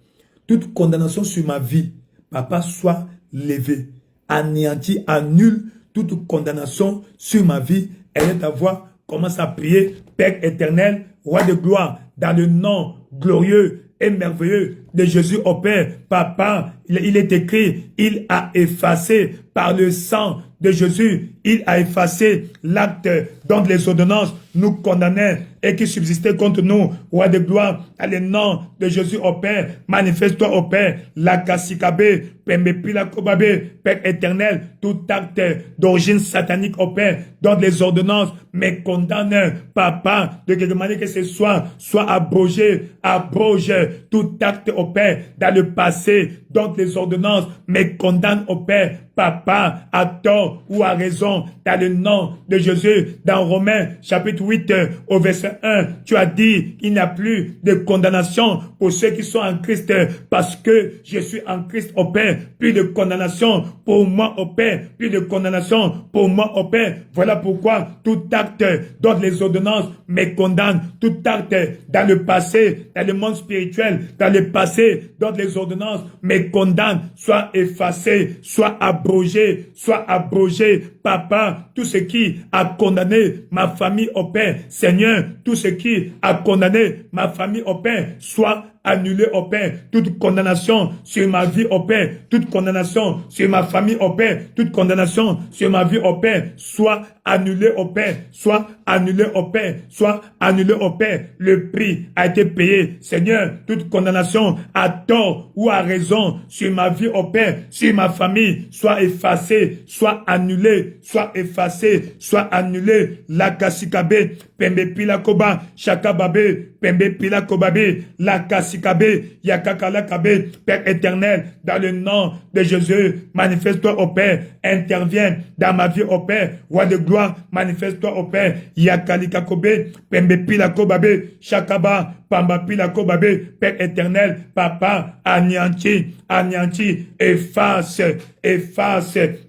toute condamnation sur ma vie, Papa, soit levée, anéantie, annule toute condamnation sur ma vie. Elle est ta voix. Commence à prier, Père éternel, roi de gloire, dans le nom glorieux et merveilleux de Jésus au Père. Papa, il est écrit, il a effacé par le sang de Jésus, il a effacé l'acte dont les ordonnances nous condamnaient et qui subsistait contre nous. Roi de gloire, dans le nom de Jésus au Père, manifeste-toi au Père, la Kassikabe, Pembepila Kobabe, Père éternel, tout acte d'origine satanique au Père, dont les ordonnances me condamnent, Papa, de quelque manière que ce soit abrogé, abroge tout acte au Père, dans le passé, dont les ordonnances me condamnent au Père, Papa, à tort ou à raison, dans le nom de Jésus, dans Romains, chapitre 8, au verset 1, tu as dit qu'il n'y a plus de condamnation pour ceux qui sont en Christ, parce que je suis en Christ au Père, plus de condamnation pour moi au Père, plus de condamnation pour moi au Père. Voilà pourquoi tout acte dont les ordonnances me condamnent, tout acte dans le passé, dans le monde spirituel, dans le passé dont les ordonnances me condamnent, soit effacé, soit abrogé, Papa, tout ce qui a condamné ma famille au Père, Seigneur, tout ce qui a condamné ma famille au Père, soit annulé au Père, toute condamnation sur ma vie au Père, toute condamnation sur ma famille au Père, toute condamnation sur ma vie au Père, soit annulé au Père, soit annulé au Père, soit annulé au Père. Le prix a été payé. Seigneur, toute condamnation à tort ou à raison sur ma vie au Père, sur ma famille, soit effacée, soit annulée, soit effacée, soit annulée. La kasikabe, pembe pila koba, shakababe, pembe pila kobabe, la kasikabe, yakakala kabe, Père éternel, dans le nom de Jésus, manifeste-toi au Père, interviens dans ma vie au Père, roi de gloire, manifeste-toi au Père, yakalika kobe, pembe pila kobabe, shakaba, pamba pila kobabe, Père éternel, papa, anéanti, efface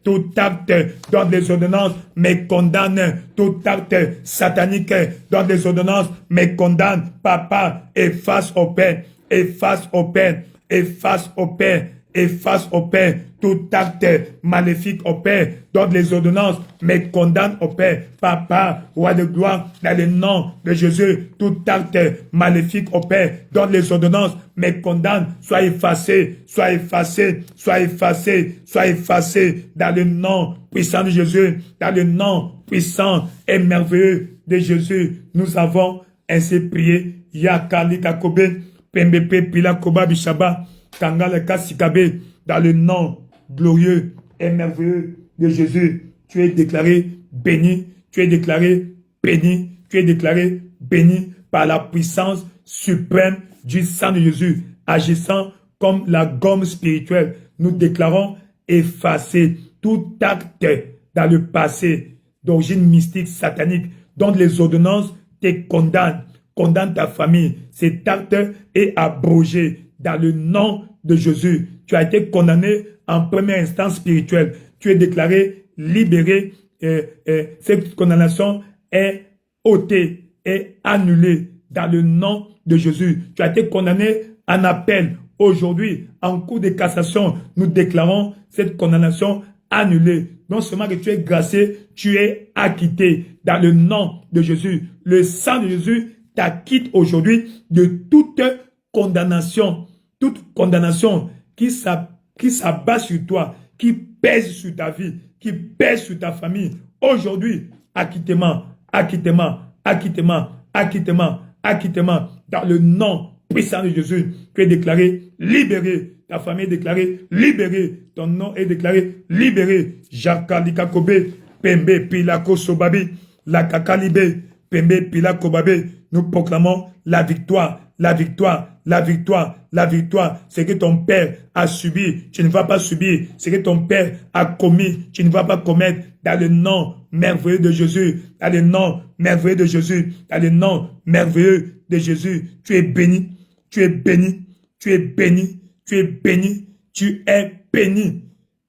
tout acte dans des ordonnances, mais condamne tout acte satanique dans des ordonnances, mais condamne, papa, efface au Père, efface au Père, efface au Père, efface au Père tout acte maléfique au Père, donne les ordonnances, mais condamne au Père, papa, roi de gloire, dans le nom de Jésus, tout acte maléfique au Père, donne les ordonnances, mais condamne, soit effacé, soit effacé, soit effacé, soit effacé, dans le nom puissant de Jésus, dans le nom puissant et merveilleux de Jésus, nous avons ainsi prié, Yakali Kakobe, Pembepe Pila Koba Bishaba, Kangale Kasikabe, dans le nom glorieux et merveilleux de Jésus, tu es déclaré béni, tu es déclaré béni, tu es déclaré béni par la puissance suprême du sang de Jésus, agissant comme la gomme spirituelle. Nous déclarons effacer tout acte dans le passé d'origine mystique, satanique, dont les ordonnances te condamnent, condamne ta famille. Cet acte est abrogé dans le nom de Jésus. Tu as été condamné en première instance spirituelle. Tu es déclaré libéré. Cette condamnation est ôtée, est annulée dans le nom de Jésus. Tu as été condamné en appel. Aujourd'hui, en cours de cassation, nous déclarons cette condamnation annulée. Non seulement que tu es gracié, tu es acquitté dans le nom de Jésus. Le sang de Jésus t'acquitte aujourd'hui de toute condamnation qui s'abat sur toi, qui pèse sur ta vie, qui pèse sur ta famille. Aujourd'hui, acquittement, acquittement, acquittement, acquittement, acquittement, dans le nom puissant de Jésus. Tu es déclaré libéré. Ta famille est déclarée libérée. Ton nom est déclaré libéré. Jakalika Kobe, Pembe Pilako Sobabi, la Kakalibe, Pembe Pilako Babe. Nous proclamons la victoire, la victoire, la victoire, la victoire. Ce que ton père a subi, tu ne vas pas subir. Ce que ton père a commis, tu ne vas pas commettre. Dans le nom merveilleux de Jésus, dans le nom merveilleux de Jésus, dans le nom merveilleux de Jésus, tu es béni, tu es béni, tu es béni, tu es béni, tu es béni.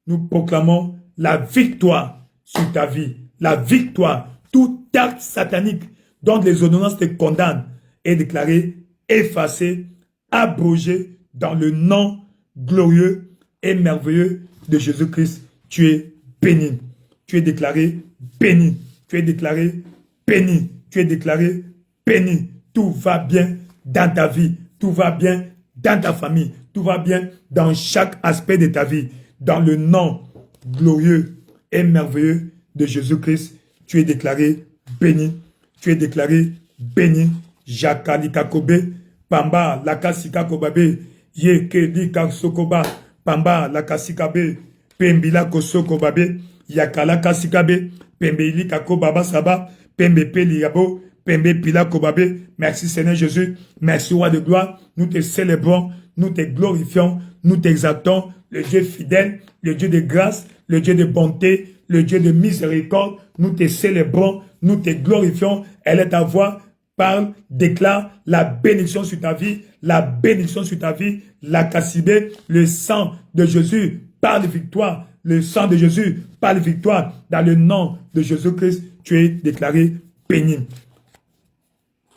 Nous proclamons la victoire sur ta vie, la victoire. Tout acte satanique dont les ordonnances te condamnent est déclaré effacé, abrogé dans le nom glorieux et merveilleux de Jésus-Christ. Tu es béni. Tu es déclaré béni. Tu es déclaré béni. Tu es déclaré béni. Tout va bien dans ta vie. Tout va bien dans ta famille. Tout va bien dans chaque aspect de ta vie. Dans le nom glorieux et merveilleux de Jésus-Christ, tu es déclaré béni. Tu es déclaré béni. Jakalika Kobe, Pamba, Lakasika Kobabe, Yekelika Sokoba, Pamba, Lakasikabe, Pembila Kosokobabe, Yakala Kasikabe, Pembeli Kakobaba Saba, Pembe Peliabo, Pembe Pila Kobabe. Merci Seigneur Jésus, merci Roi de gloire, nous te célébrons, nous te glorifions, nous t'exaltons, le Dieu fidèle, le Dieu de grâce, le Dieu de bonté, le Dieu de miséricorde, nous te célébrons, nous te glorifions, elle est ta voix. Parle, déclare la bénédiction sur ta vie, la bénédiction sur ta vie, la cassibé, le sang de Jésus, par de victoire, le sang de Jésus, par de victoire, dans le nom de Jésus-Christ, tu es déclaré béni.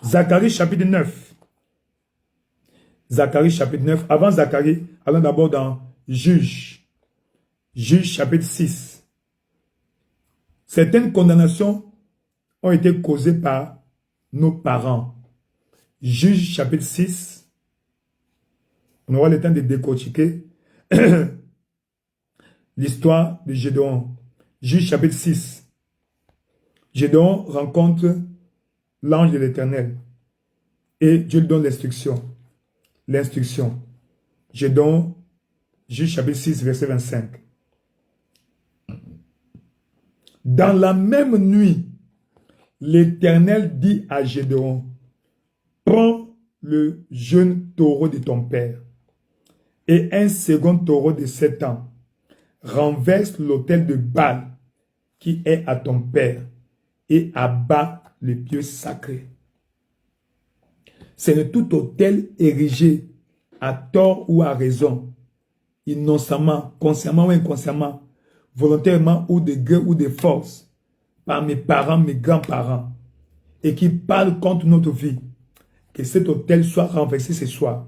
Zacharie chapitre 9. Zacharie chapitre 9. Avant Zacharie, allons d'abord dans Juge. Juge chapitre 6. Certaines condamnations ont été causées par nos parents. Juge chapitre 6. On aura le temps de décortiquer l'histoire de Gédéon. Juge chapitre 6. Gédéon rencontre l'ange de l'Éternel et Dieu lui donne l'instruction. L'instruction. Gédéon, Juge chapitre 6, verset 25. Dans la même nuit, l'Éternel dit à Gédéon, prends le jeune taureau de ton père et un second taureau de 7 ans. Renverse l'autel de Baal qui est à ton père et abat le pieu sacré. C'est de tout autel érigé à tort ou à raison, innocemment, consciemment ou inconsciemment, volontairement ou de gré ou de force, par mes parents, mes grands-parents, et qui parle contre notre vie, que cet autel soit renversé ce soir,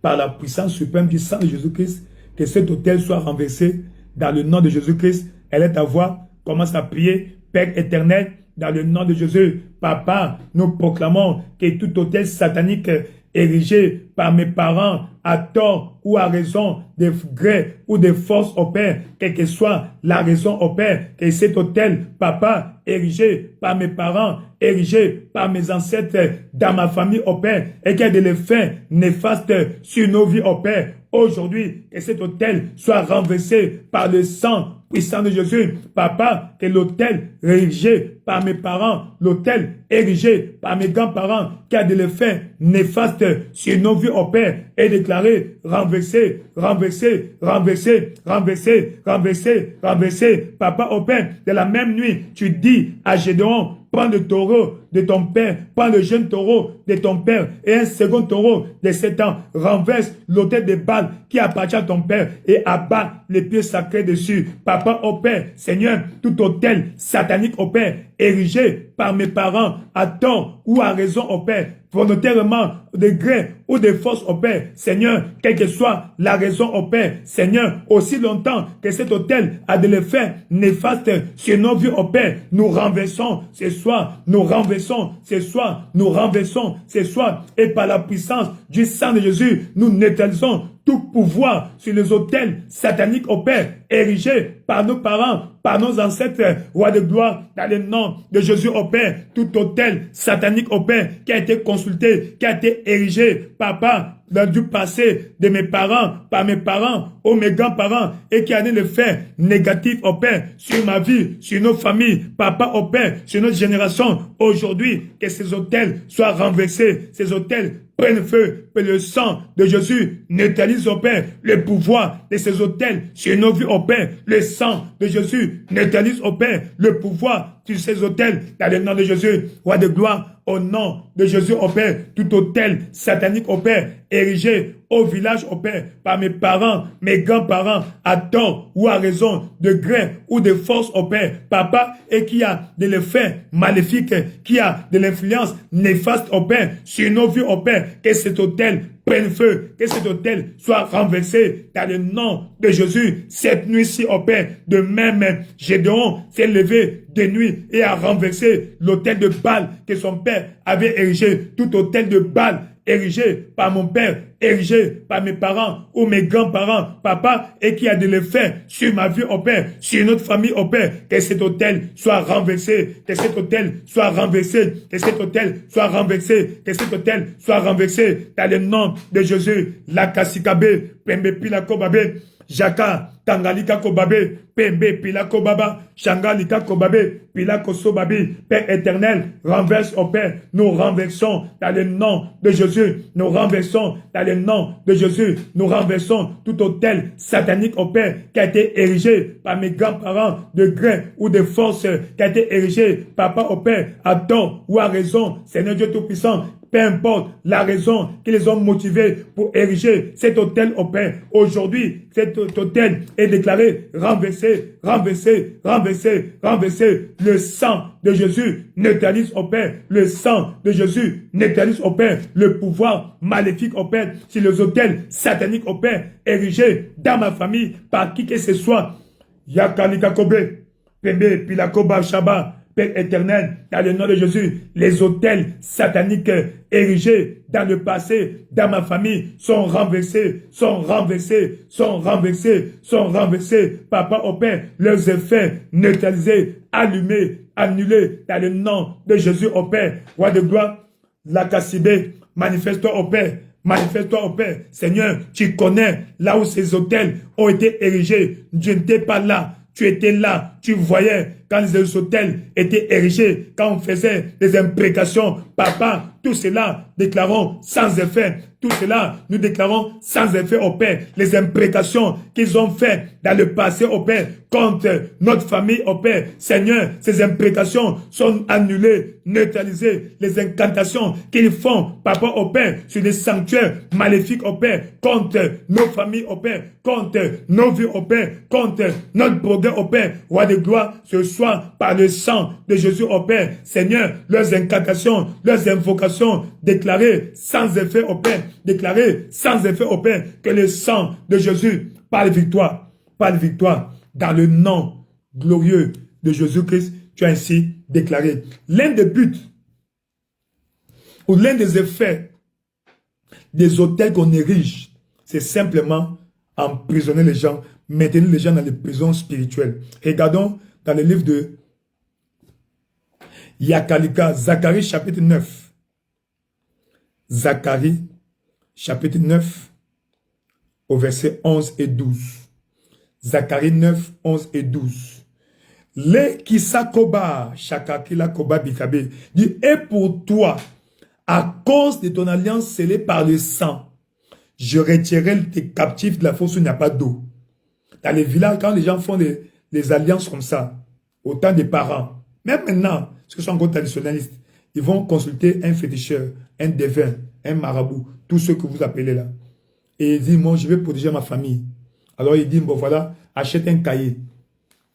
par la puissance suprême du sang de Jésus-Christ, que cet autel soit renversé dans le nom de Jésus-Christ. Elle est à voix, commence à prier, Père éternel, dans le nom de Jésus, Papa, nous proclamons que tout autel satanique érigé par mes parents à tort ou à raison de gré ou de force au Père, quelle que soit la raison au Père, que cet autel, Papa, érigé par mes parents, érigé par mes ancêtres dans ma famille au Père, et qu'il y ait des effets néfastes sur nos vies au Père. Aujourd'hui, que cet autel soit renversé par le sang puissant de Jésus. Papa, que l'autel érigé par mes parents, l'autel érigé par mes grands-parents, qui a de l'effet néfaste sur nos vies au Père, est déclaré renversé, renversé, renversé, renversé, renversé, renversé. Papa au Père, de la même nuit, tu dis à Gédéon, prends le taureau de ton père, prends le jeune taureau de ton père et un second taureau de 7 ans. Renverse l'autel de Baal qui appartient à ton père et abat les pieds sacrés dessus. Papa au Père, Seigneur, tout autel satanique au Père, érigé par mes parents à tort ou à raison au Père, volontairement, de gré ou de force au Père, Seigneur, quelle que soit la raison au Père, Seigneur, aussi longtemps que cet autel a de l'effet néfaste sur nos vies au Père, nous renversons ce soir, nous renversons ce soir, nous renversons ce soir, et par la puissance du sang de Jésus, nous neutralisons tout pouvoir sur les autels sataniques au Père, érigés par nos parents, par nos ancêtres, rois de gloire, dans le nom de Jésus au Père, tout autel satanique au Père, qui a été consulté, qui a été érigé, Papa, dans du passé de mes parents, par mes parents, ou mes grands-parents, et qui a des effets négatifs au Père, sur ma vie, sur nos familles, Papa au Père, sur notre génération, aujourd'hui, que ces autels soient renversés, ces autels prennent feu, que le sang de Jésus neutralise au Père le pouvoir de ces autels sur nos vies au Père. Le sang de Jésus neutralise au Père le pouvoir sur ces autels dans le nom de Jésus, roi de gloire, au nom de Jésus au Père, tout autel satanique au Père, érigé au village au Père, par mes parents, mes grands-parents, à tort ou à raison, de gré ou de force au Père, Papa, et qui a de l'effet maléfique, qui a de l'influence néfaste au Père, sur nos vies au Père, que cet autel prenne feu, que cet autel soit renversé dans le nom de Jésus. Cette nuit-ci, au Père, de même, Gédéon s'est levé de nuit et a renversé l'autel de Baal que son père avait érigé, tout autel de Baal érigé par mon père, érigé par mes parents ou mes grands-parents, Papa, et qui a de l'effet sur ma vie au Père, sur notre famille au Père, que cet autel soit renversé, que cet autel soit renversé, que cet autel soit renversé, que cet autel soit renversé, dans le nom de Jésus. La kasikabe, pembe pilako babe, Jaka, Tangalika Kobabe, Pembe, Pilako Baba, Shangalika Kobabe, Pilako Sobabi, Père éternel, renverse au Père, nous renversons dans le nom de Jésus, nous renversons dans le nom de Jésus, nous renversons tout autel satanique au Père qui a été érigé par mes grands-parents de gré ou de force, qui a été érigé, Papa au Père, à tort ou à raison, Seigneur Dieu Tout-Puissant, peu importe la raison qui les ont motivés pour ériger cet autel au Père. Aujourd'hui, cet autel est déclaré renversé, renversé, renversé, renversé. Le sang de Jésus neutralise au Père. Le sang de Jésus neutralise au Père le pouvoir maléfique au Père sur les autels sataniques au Père érigés dans ma famille par qui que ce soit. Yakalika Kobe, Pembe, Pilakoba, Shaba, Père éternel, dans le nom de Jésus, les autels sataniques érigés dans le passé, dans ma famille, sont renversés, sont renversés, sont renversés, sont renversés. Papa au Père, leurs effets neutralisés, allumés, annulé dans le nom de Jésus au Père. Roi de gloire, la Kassibé, manifeste-toi au Père. Manifeste-toi au Père. Seigneur, tu connais là où ces hôtels ont été érigés. Je n'étais pas là. Tu étais là. Tu voyais quand les hôtels étaient érigés, quand on faisait des imprécations. Papa, tout cela, déclarons sans effet. Tout cela, nous déclarons sans effet au Père. Les imprécations qu'ils ont faites dans le passé au Père, contre notre famille au Père. Seigneur, ces imprécations sont annulées, neutralisées. Les incantations qu'ils font, Papa au Père, sur des sanctuaires maléfiques au Père, contre nos familles au Père, contre nos vies au Père, contre notre progrès au Père. Roi de gloire, ce soir, par le sang de Jésus au Père. Seigneur, leurs incantations, leurs invocations, déclarées sans effet au Père, déclarées sans effet au Père, que le sang de Jésus, par victoire, dans le nom glorieux de Jésus-Christ, tu as ainsi déclaré. L'un des buts, ou l'un des effets des hôtels qu'on érige, c'est simplement emprisonner les gens, maintenir les gens dans les prisons spirituelles. Regardons dans le livre de Yakalika, Zacharie chapitre 9. Zacharie chapitre 9 au verset 11 et 12. Zacharie 9, 11 et 12. Le kisakoba, shakakila koba bikabe, dit, et pour toi, à cause de ton alliance scellée par le sang, je retirerai tes captifs de la fosse où il n'y a pas d'eau. Dans les villages, quand les gens font les alliances comme ça, autant des parents, même maintenant, ceux qui sont encore traditionnalistes, ils vont consulter un féticheur, un devin, un marabout, tous ceux que vous appelez là. Et ils disent, moi, je vais protéger ma famille. Alors il dit, bon voilà, achète un cahier.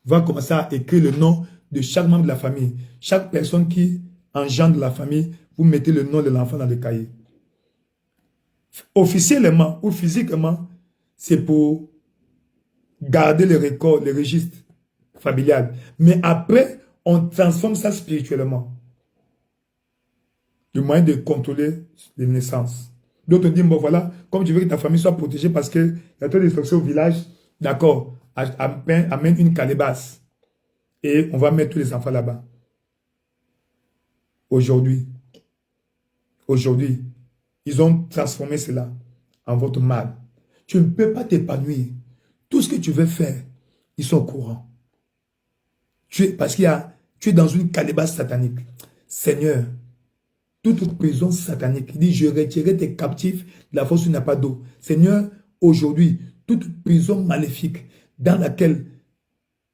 Va commencer à écrire le nom de chaque membre de la famille. Chaque personne qui engendre la famille, vous mettez le nom de l'enfant dans le cahier. Officiellement ou physiquement, c'est pour garder les records, les registres familiales. Mais après, on transforme ça spirituellement. Le moyen de contrôler les naissances. D'autres disent, bon voilà, comme tu veux que ta famille soit protégée parce qu'il y a trop de destruction au village, d'accord, amène une calebasse. Et on va mettre tous les enfants là-bas. Aujourd'hui, ils ont transformé cela en votre mal. Tu ne peux pas t'épanouir. Tout ce que tu veux faire, ils sont au courant. Parce qu'il y a, tu es dans une calebasse satanique. Seigneur, toute prison satanique, il dit, je retirerai tes captifs de la fosse où il n'y a pas d'eau. Seigneur, aujourd'hui, toute prison maléfique dans laquelle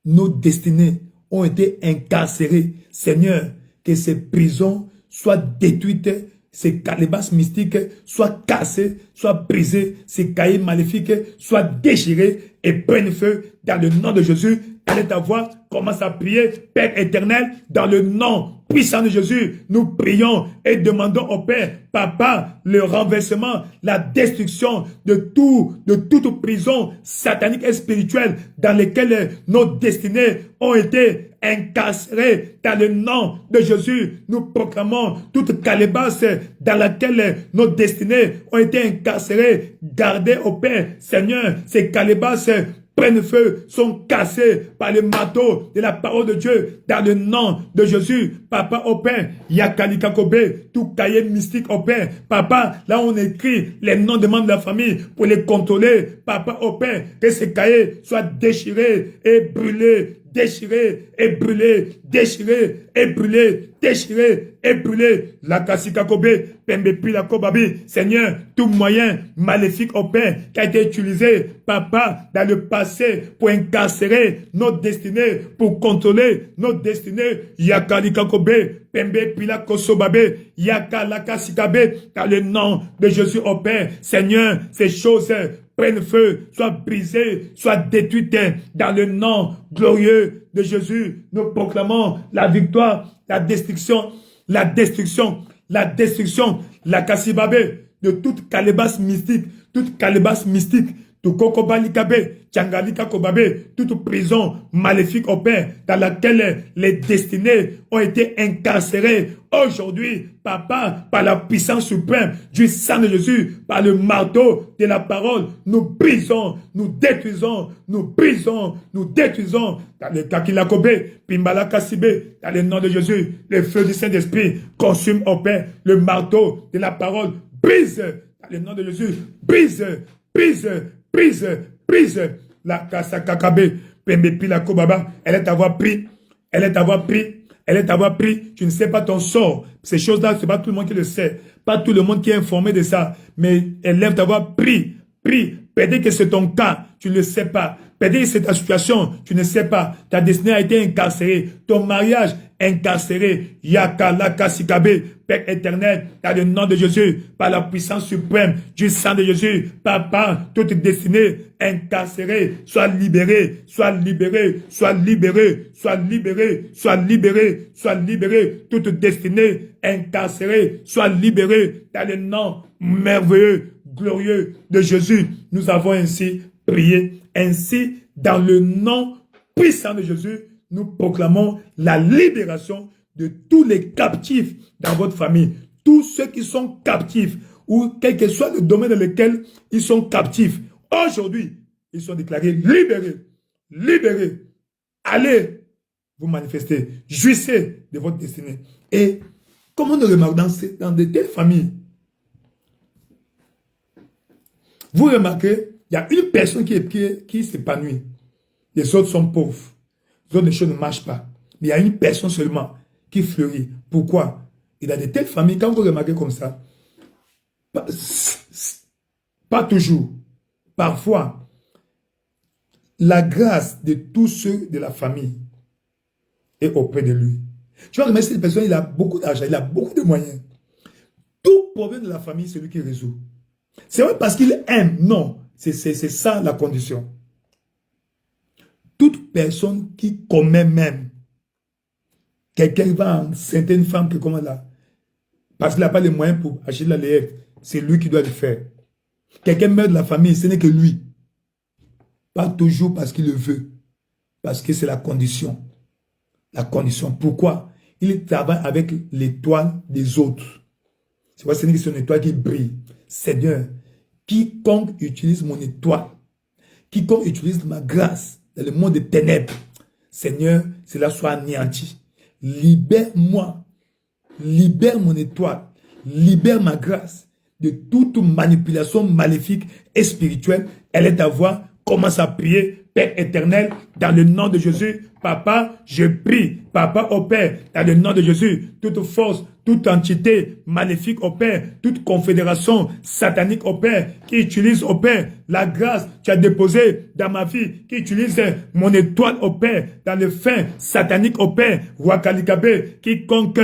nos destinées ont été incarcérées, Seigneur, que ces prisons soient détruites, ces calebasses mystiques soient cassées, soient brisées, ces cahiers maléfiques soient déchirés et prennent feu dans le nom de Jésus. Allez ta voix, commence à prier, Père éternel, dans le nom puissant de Jésus, nous prions et demandons au Père, Papa, le renversement, la destruction de toute prison satanique et spirituelle dans lesquelles nos destinées ont été incarcérées. Dans le nom de Jésus, nous proclamons toute calebasse dans laquelle nos destinées ont été incarcérées. Gardez au Père, Seigneur, ces calebasses prennent feu, sont cassés par le marteau de la parole de Dieu, dans le nom de Jésus. Papa, au Père, Yakalika Kobe, tout cahier mystique au Père. Papa, là on écrit les noms des membres de la famille pour les contrôler. Papa, au Père, que ces cahiers soient déchirés et brûlés, déchirés et brûlés, déchirés et brûlés, déchirés et brûlés. La Kasika Kobe, Pembe Pila Kobabi, Seigneur, tout moyen maléfique au Père qui a été utilisé, Papa, dans le passé pour incarcérer notre destinée, pour contrôler notre destinée. Yakalika Kobe, Pembe Pila Kosobabe, Yakalaka Sikabe, dans le nom de Jésus au Père. Seigneur, ces choses prennent feu, soient brisées, soient détruites dans le nom glorieux de Jésus. Nous proclamons la victoire, la destruction, la kassibabe de toute calebasse mystique, toute prison maléfique au Père, dans laquelle les destinées ont été incarcérées. Aujourd'hui, Papa, par la puissance suprême du sang de Jésus, par le marteau de la parole, nous brisons, nous détruisons, nous brisons, nous détruisons. Dans le Kakilakobe, Pimbala Kassibe, dans le nom de Jésus, le feu du Saint-Esprit consume au Père le marteau de la parole. Brise, dans le nom de Jésus, brise, brise, brise, brise. La Kasakakabe, Pembepila Kobaba, elle est avoir pris, elle est avoir pris. Elle est avoir pris, tu ne sais pas ton sort. Ces choses-là, c'est pas tout le monde qui le sait. Pas tout le monde qui est informé de ça. Mais elle lève d'avoir pris. Peut-être que c'est ton cas, tu ne le sais pas. Peut-être que c'est ta situation, tu ne sais pas. Ta destinée a été incarcérée. Ton mariage incarcéré. Yakalaka Sikabe, Père éternel, dans le nom de Jésus, par la puissance suprême du sang de Jésus, Papa, toute destinée incarcérée, soit libérée, soit libérée, soit libérée, soit libérée, soit libérée, soit libérée. Toute destinée incarcérée, soit libérée, dans le nom merveilleux, glorieux de Jésus. Nous avons ainsi prié. Ainsi, dans le nom puissant de Jésus, nous proclamons la libération de tous les captifs dans votre famille. Tous ceux qui sont captifs, ou quel que soit le domaine dans lequel ils sont captifs, aujourd'hui, ils sont déclarés libérés. Libérés. Allez vous manifester. Jouissez de votre destinée. Et comme on le remarque dans de telles familles, vous remarquez, il y a une personne qui s'épanouit. Les autres sont pauvres. Les autres, les choses ne marchent pas. Mais il y a une personne seulement qui fleurit. Pourquoi? Il y a de telles familles, quand vous remarquez comme ça, pas toujours, parfois, la grâce de tous ceux de la famille est auprès de lui. Tu vois, cette personne, il a beaucoup d'argent, il a beaucoup de moyens. Tout problème de la famille, c'est lui qui résout. C'est vrai parce qu'il aime, non. C'est ça la condition. Toute personne qui commet même, quelqu'un va enceinte une femme qui commet là, parce qu'il n'a pas les moyens pour acheter la lait, c'est lui qui doit le faire. Quelqu'un meurt de la famille, ce n'est que lui. Pas toujours parce qu'il le veut, parce que c'est la condition. La condition. Pourquoi? Il travaille avec l'étoile des autres. C'est pourquoi ce n'est que son étoile qui brille. Seigneur, quiconque utilise mon étoile, quiconque utilise ma grâce dans le monde des ténèbres, Seigneur, cela soit anéanti. Libère-moi, libère mon étoile, libère ma grâce de toute manipulation maléfique et spirituelle. Elle est à voir. Commence à prier, Père éternel, dans le nom de Jésus. Papa, je prie. Papa, au Père, dans le nom de Jésus, toute force, toute entité maléfique au Père, toute confédération satanique au Père, qui utilise au Père la grâce que tu as déposée dans ma vie, qui utilise mon étoile au Père, dans le fin satanique au Père, Wakalikabe, quiconque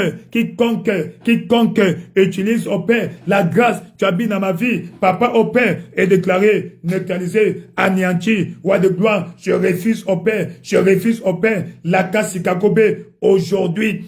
utilise au Père la grâce que tu as mis dans ma vie, Papa au Père, est déclaré, neutralisé, anéanti, roi de gloire, je refuse au Père, la Kasikakobe, aujourd'hui,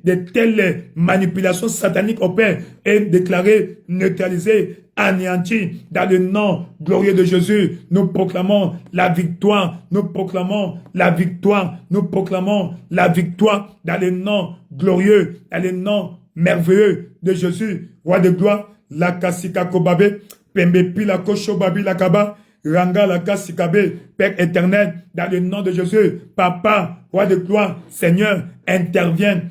de telles manipulations sataniques au Père est déclaré, neutralisé, anéanti, dans le nom glorieux de Jésus. Nous proclamons la victoire, nous proclamons la victoire, nous proclamons la victoire dans le nom glorieux, dans le nom merveilleux de Jésus, roi de gloire, la Kasika Kobabe, Pembe Pila Koshobabi Lakaba, Ranga la Kasikabe, Père éternel, dans le nom de Jésus, Papa, roi de gloire, Seigneur, interviens.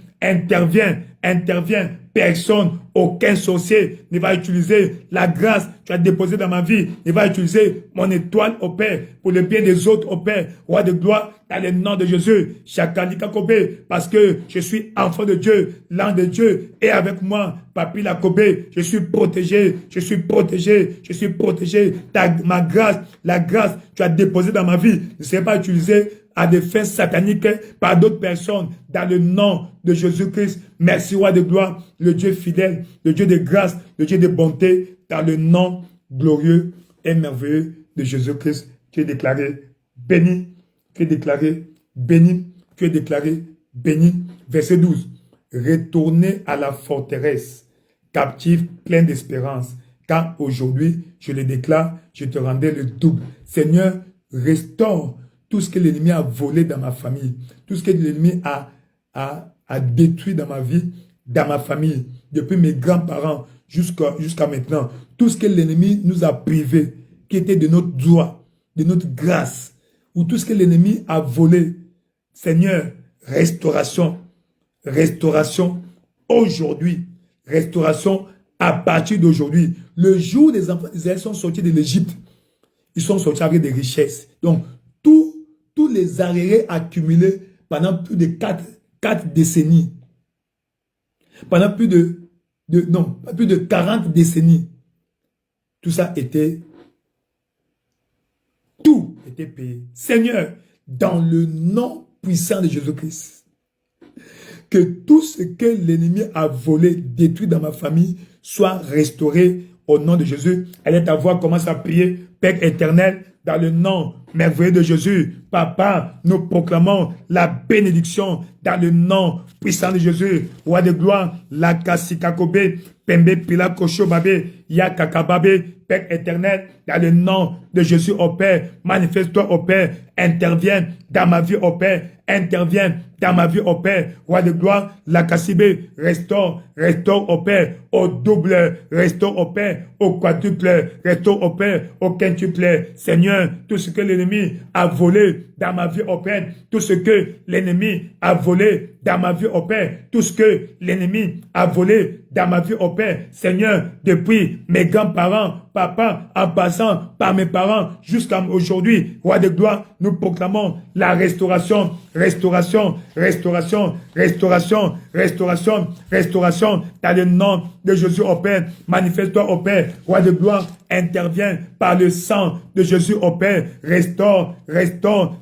Personne, aucun sorcier ne va utiliser la grâce que tu as déposée dans ma vie, ne va utiliser mon étoile au Père, pour le bien des autres au Père, roi de gloire, dans le nom de Jésus, Chakalika Kobe, parce que je suis enfant de Dieu, l'ange de Dieu est avec moi, Papi la Kobe, je suis protégé, ma grâce, la grâce que tu as déposée dans ma vie, ne sera pas utilisée à des fins sataniques par d'autres personnes, dans le nom de Jésus-Christ. Merci, roi de gloire, le Dieu fidèle, le Dieu de grâce, le Dieu de bonté, dans le nom glorieux et merveilleux de Jésus-Christ. Tu es déclaré béni, tu es déclaré béni, tu es déclaré béni. Verset 12. Retournez à la forteresse, captifs pleins d'espérance, car aujourd'hui, je le déclare, je te rendais le double. Seigneur, restaure tout ce que l'ennemi a volé dans ma famille, tout ce que l'ennemi a détruit dans ma vie, dans ma famille, depuis mes grands-parents jusqu'à maintenant. Tout ce que l'ennemi nous a privé, qui était de notre droit, de notre grâce, ou tout ce que l'ennemi a volé. Seigneur, restauration, restauration aujourd'hui, restauration à partir d'aujourd'hui. Le jour où les enfants d'Israël sont sortis de l'Égypte, ils sont sortis avec des richesses. Donc, tous les arriérés accumulés pendant plus de 4 décennies, pendant plus de 40 décennies, tout était payé. Seigneur, dans le nom puissant de Jésus-Christ, que tout ce que l'ennemi a volé, détruit dans ma famille, soit restauré au nom de Jésus. Allez ta voix, commence à prier. Père éternel, dans le nom merveilleux de Jésus, Papa, nous proclamons la bénédiction dans le nom puissant de Jésus. Roi de gloire, la kasikakobe, pembe pila kosho babe, ya kakababe, Père éternel, dans le nom de Jésus, au Père, manifeste-toi, au Père, interviens dans ma vie, au Père, interviens dans ma vie, au Père, roi de gloire, la Kassibé, restaure au Père, au double, restaure au Père, au quadruple, restaure au Père, au quintuple. Seigneur, tout ce que l'ennemi a volé dans ma vie, au Père, tout ce que l'ennemi a volé dans ma vie, au Père, tout ce que l'ennemi a volé dans ma vie, au Père, Seigneur, depuis mes grands-parents, papa, en passant par mes parents jusqu'à aujourd'hui, roi de gloire, nous proclamons la restauration, restauration, restauration, restauration, restauration, restauration, dans le nom de Jésus au Père, manifeste-toi au Père, roi de gloire, intervient par le sang de Jésus au Père, restaure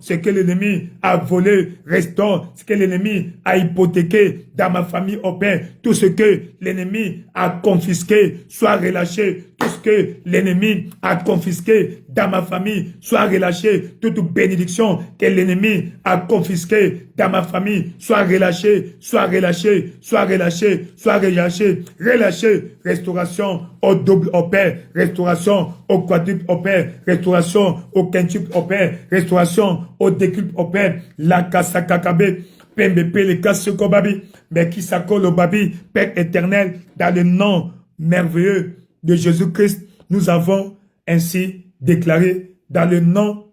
ce que l'ennemi a volé, restaure ce que l'ennemi a hypothéqué dans ma famille au Père, tout ce que l'ennemi a confisqué soit relâché, tout ce que l'ennemi a confisqué dans ma famille soit relâché, toute bénédiction que l'ennemi a confisquée dans ma famille soit relâchée, soit relâchée, soit relâchée, soit relâchée, relâchée, restauration au double au Père, restauration au quadruple au Père, restauration au quintuple au Père, restauration au décuple au Père, la kasakakabe, pembe le kasekobabi, mais qui s'accole au babi, Père éternel, dans le nom merveilleux de Jésus-Christ, nous avons ainsi déclaré, dans le nom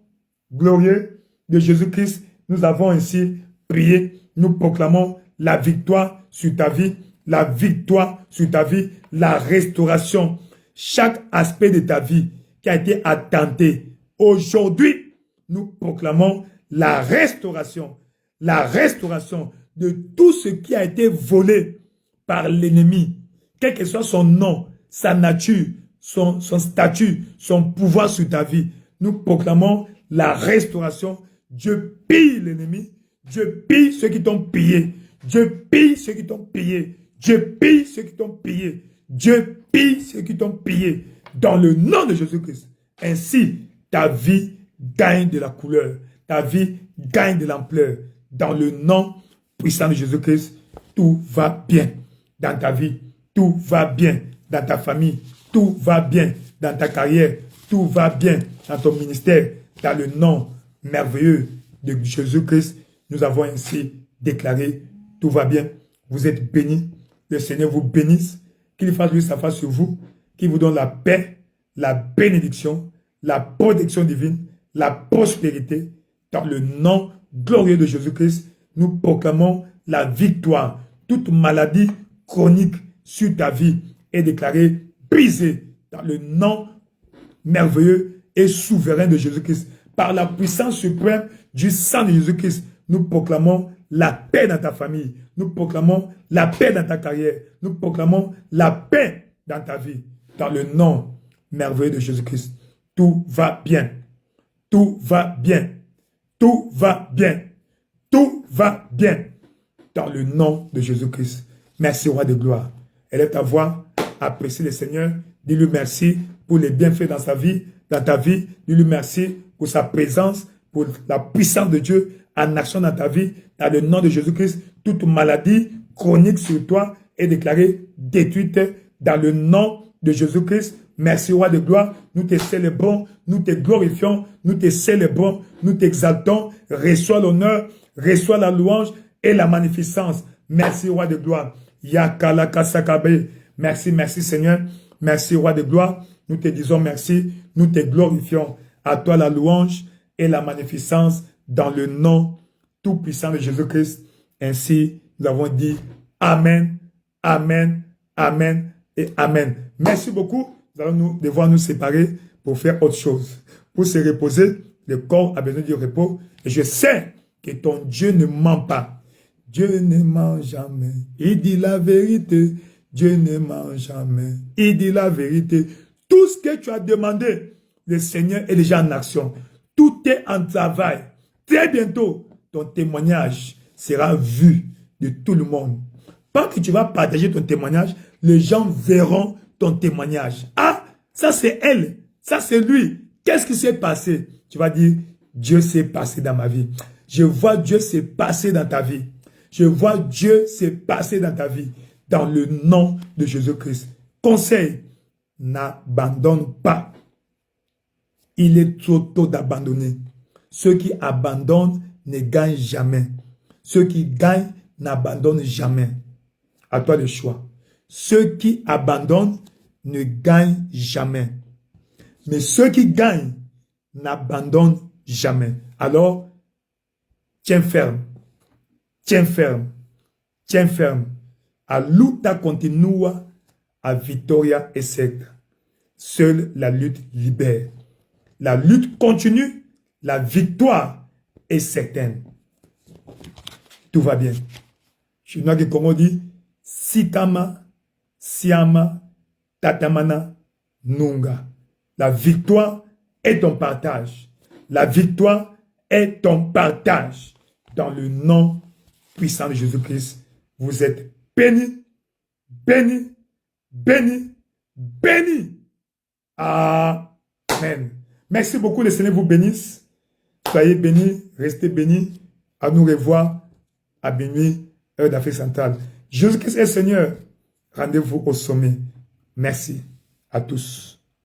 glorieux de Jésus-Christ, nous avons ainsi prié, nous proclamons la victoire sur ta vie, la victoire sur ta vie, la restauration. Chaque aspect de ta vie qui a été attenté, aujourd'hui, nous proclamons la restauration de tout ce qui a été volé par l'ennemi, quel que soit son nom, sa nature, son statut, son pouvoir sur ta vie. Nous proclamons la restauration. Dieu pille l'ennemi, Dieu pille ceux qui t'ont pillé, Dieu pille ceux qui t'ont pillé, Dieu pille ceux qui t'ont pillé, Dieu pille ceux qui t'ont pillé, dans le nom de Jésus-Christ. Ainsi, ta vie gagne de la couleur, ta vie gagne de l'ampleur. Dans le nom puissant de Jésus-Christ, tout va bien dans ta vie, tout va bien dans ta famille, tout va bien dans ta carrière, tout va bien dans ton ministère. Dans le nom merveilleux de Jésus-Christ, nous avons ainsi déclaré, tout va bien. Vous êtes bénis, le Seigneur vous bénisse, qu'il fasse lui sa face sur vous, qu'il vous donne la paix, la bénédiction, la protection divine, la prospérité. Dans le nom glorieux de Jésus-Christ, nous proclamons la victoire. Toute maladie chronique sur ta vie est déclarée brisée dans le nom merveilleux et souverain de Jésus-Christ. Par la puissance suprême du sang de Jésus-Christ, nous proclamons la paix dans ta famille. Nous proclamons la paix dans ta carrière. Nous proclamons la paix dans ta vie. Dans le nom merveilleux de Jésus-Christ. Tout va bien. Tout va bien. Tout va bien. Tout va bien. Dans le nom de Jésus-Christ. Merci, roi de gloire. Élève ta voix. Apprécie le Seigneur. Dis-lui merci pour les bienfaits dans sa vie, dans ta vie. Dis-lui merci pour sa présence, pour la puissance de Dieu en action dans ta vie. Dans le nom de Jésus-Christ, toute maladie chronique sur toi est déclarée détruite dans le nom de Jésus-Christ. Merci, roi de gloire. Nous te célébrons, nous te glorifions, nous te célébrons, nous t'exaltons. Reçois l'honneur, reçois la louange et la magnificence. Merci, roi de gloire. Yakalakasakabe. Merci, merci Seigneur. Merci, roi de gloire. Nous te disons merci, nous te glorifions. À toi la louange et la magnificence dans le nom tout-puissant de Jésus-Christ. Ainsi, nous avons dit Amen, Amen, Amen et Amen. Merci beaucoup. Nous allons devoir nous séparer pour faire autre chose. Pour se reposer, le corps a besoin du repos. Et je sais que ton Dieu ne ment pas. Dieu ne ment jamais. Il dit la vérité. Dieu ne ment jamais. Il dit la vérité. Tout ce que tu as demandé, le Seigneur est déjà en action. Tout est en travail. Très bientôt, ton témoignage sera vu de tout le monde. Pas que tu vas partager ton témoignage, les gens verront ton témoignage. Ah, ça c'est elle, ça c'est lui. Qu'est-ce qui s'est passé? Tu vas dire, Dieu s'est passé dans ma vie. Je vois Dieu s'est passé dans ta vie. Je vois Dieu s'est passé dans ta vie. Dans le nom de Jésus-Christ. Conseil, n'abandonne pas. Il est trop tôt d'abandonner. Ceux qui abandonnent ne gagnent jamais. Ceux qui gagnent n'abandonnent jamais. À toi le choix. Ceux qui abandonnent ne gagnent jamais. Mais ceux qui gagnent n'abandonnent jamais. Alors, tiens ferme. Tiens ferme. Tiens ferme. A luta continua, a victoria est certa. Seule la lutte libère. La lutte continue, la victoire est certaine. Tout va bien. Je vois que comme on dit, Sikama, Siama, Tatamana, Nunga. La victoire est ton partage. La victoire est ton partage. Dans le nom puissant de Jésus-Christ, vous êtes bénis, bénis, bénis, bénis. Amen. Merci beaucoup, le Seigneur vous bénisse. Soyez bénis, restez bénis. À nous revoir à minuit, heure d'Afrique centrale. Jésus-Christ est Seigneur. Rendez-vous au sommet. Merci à tous.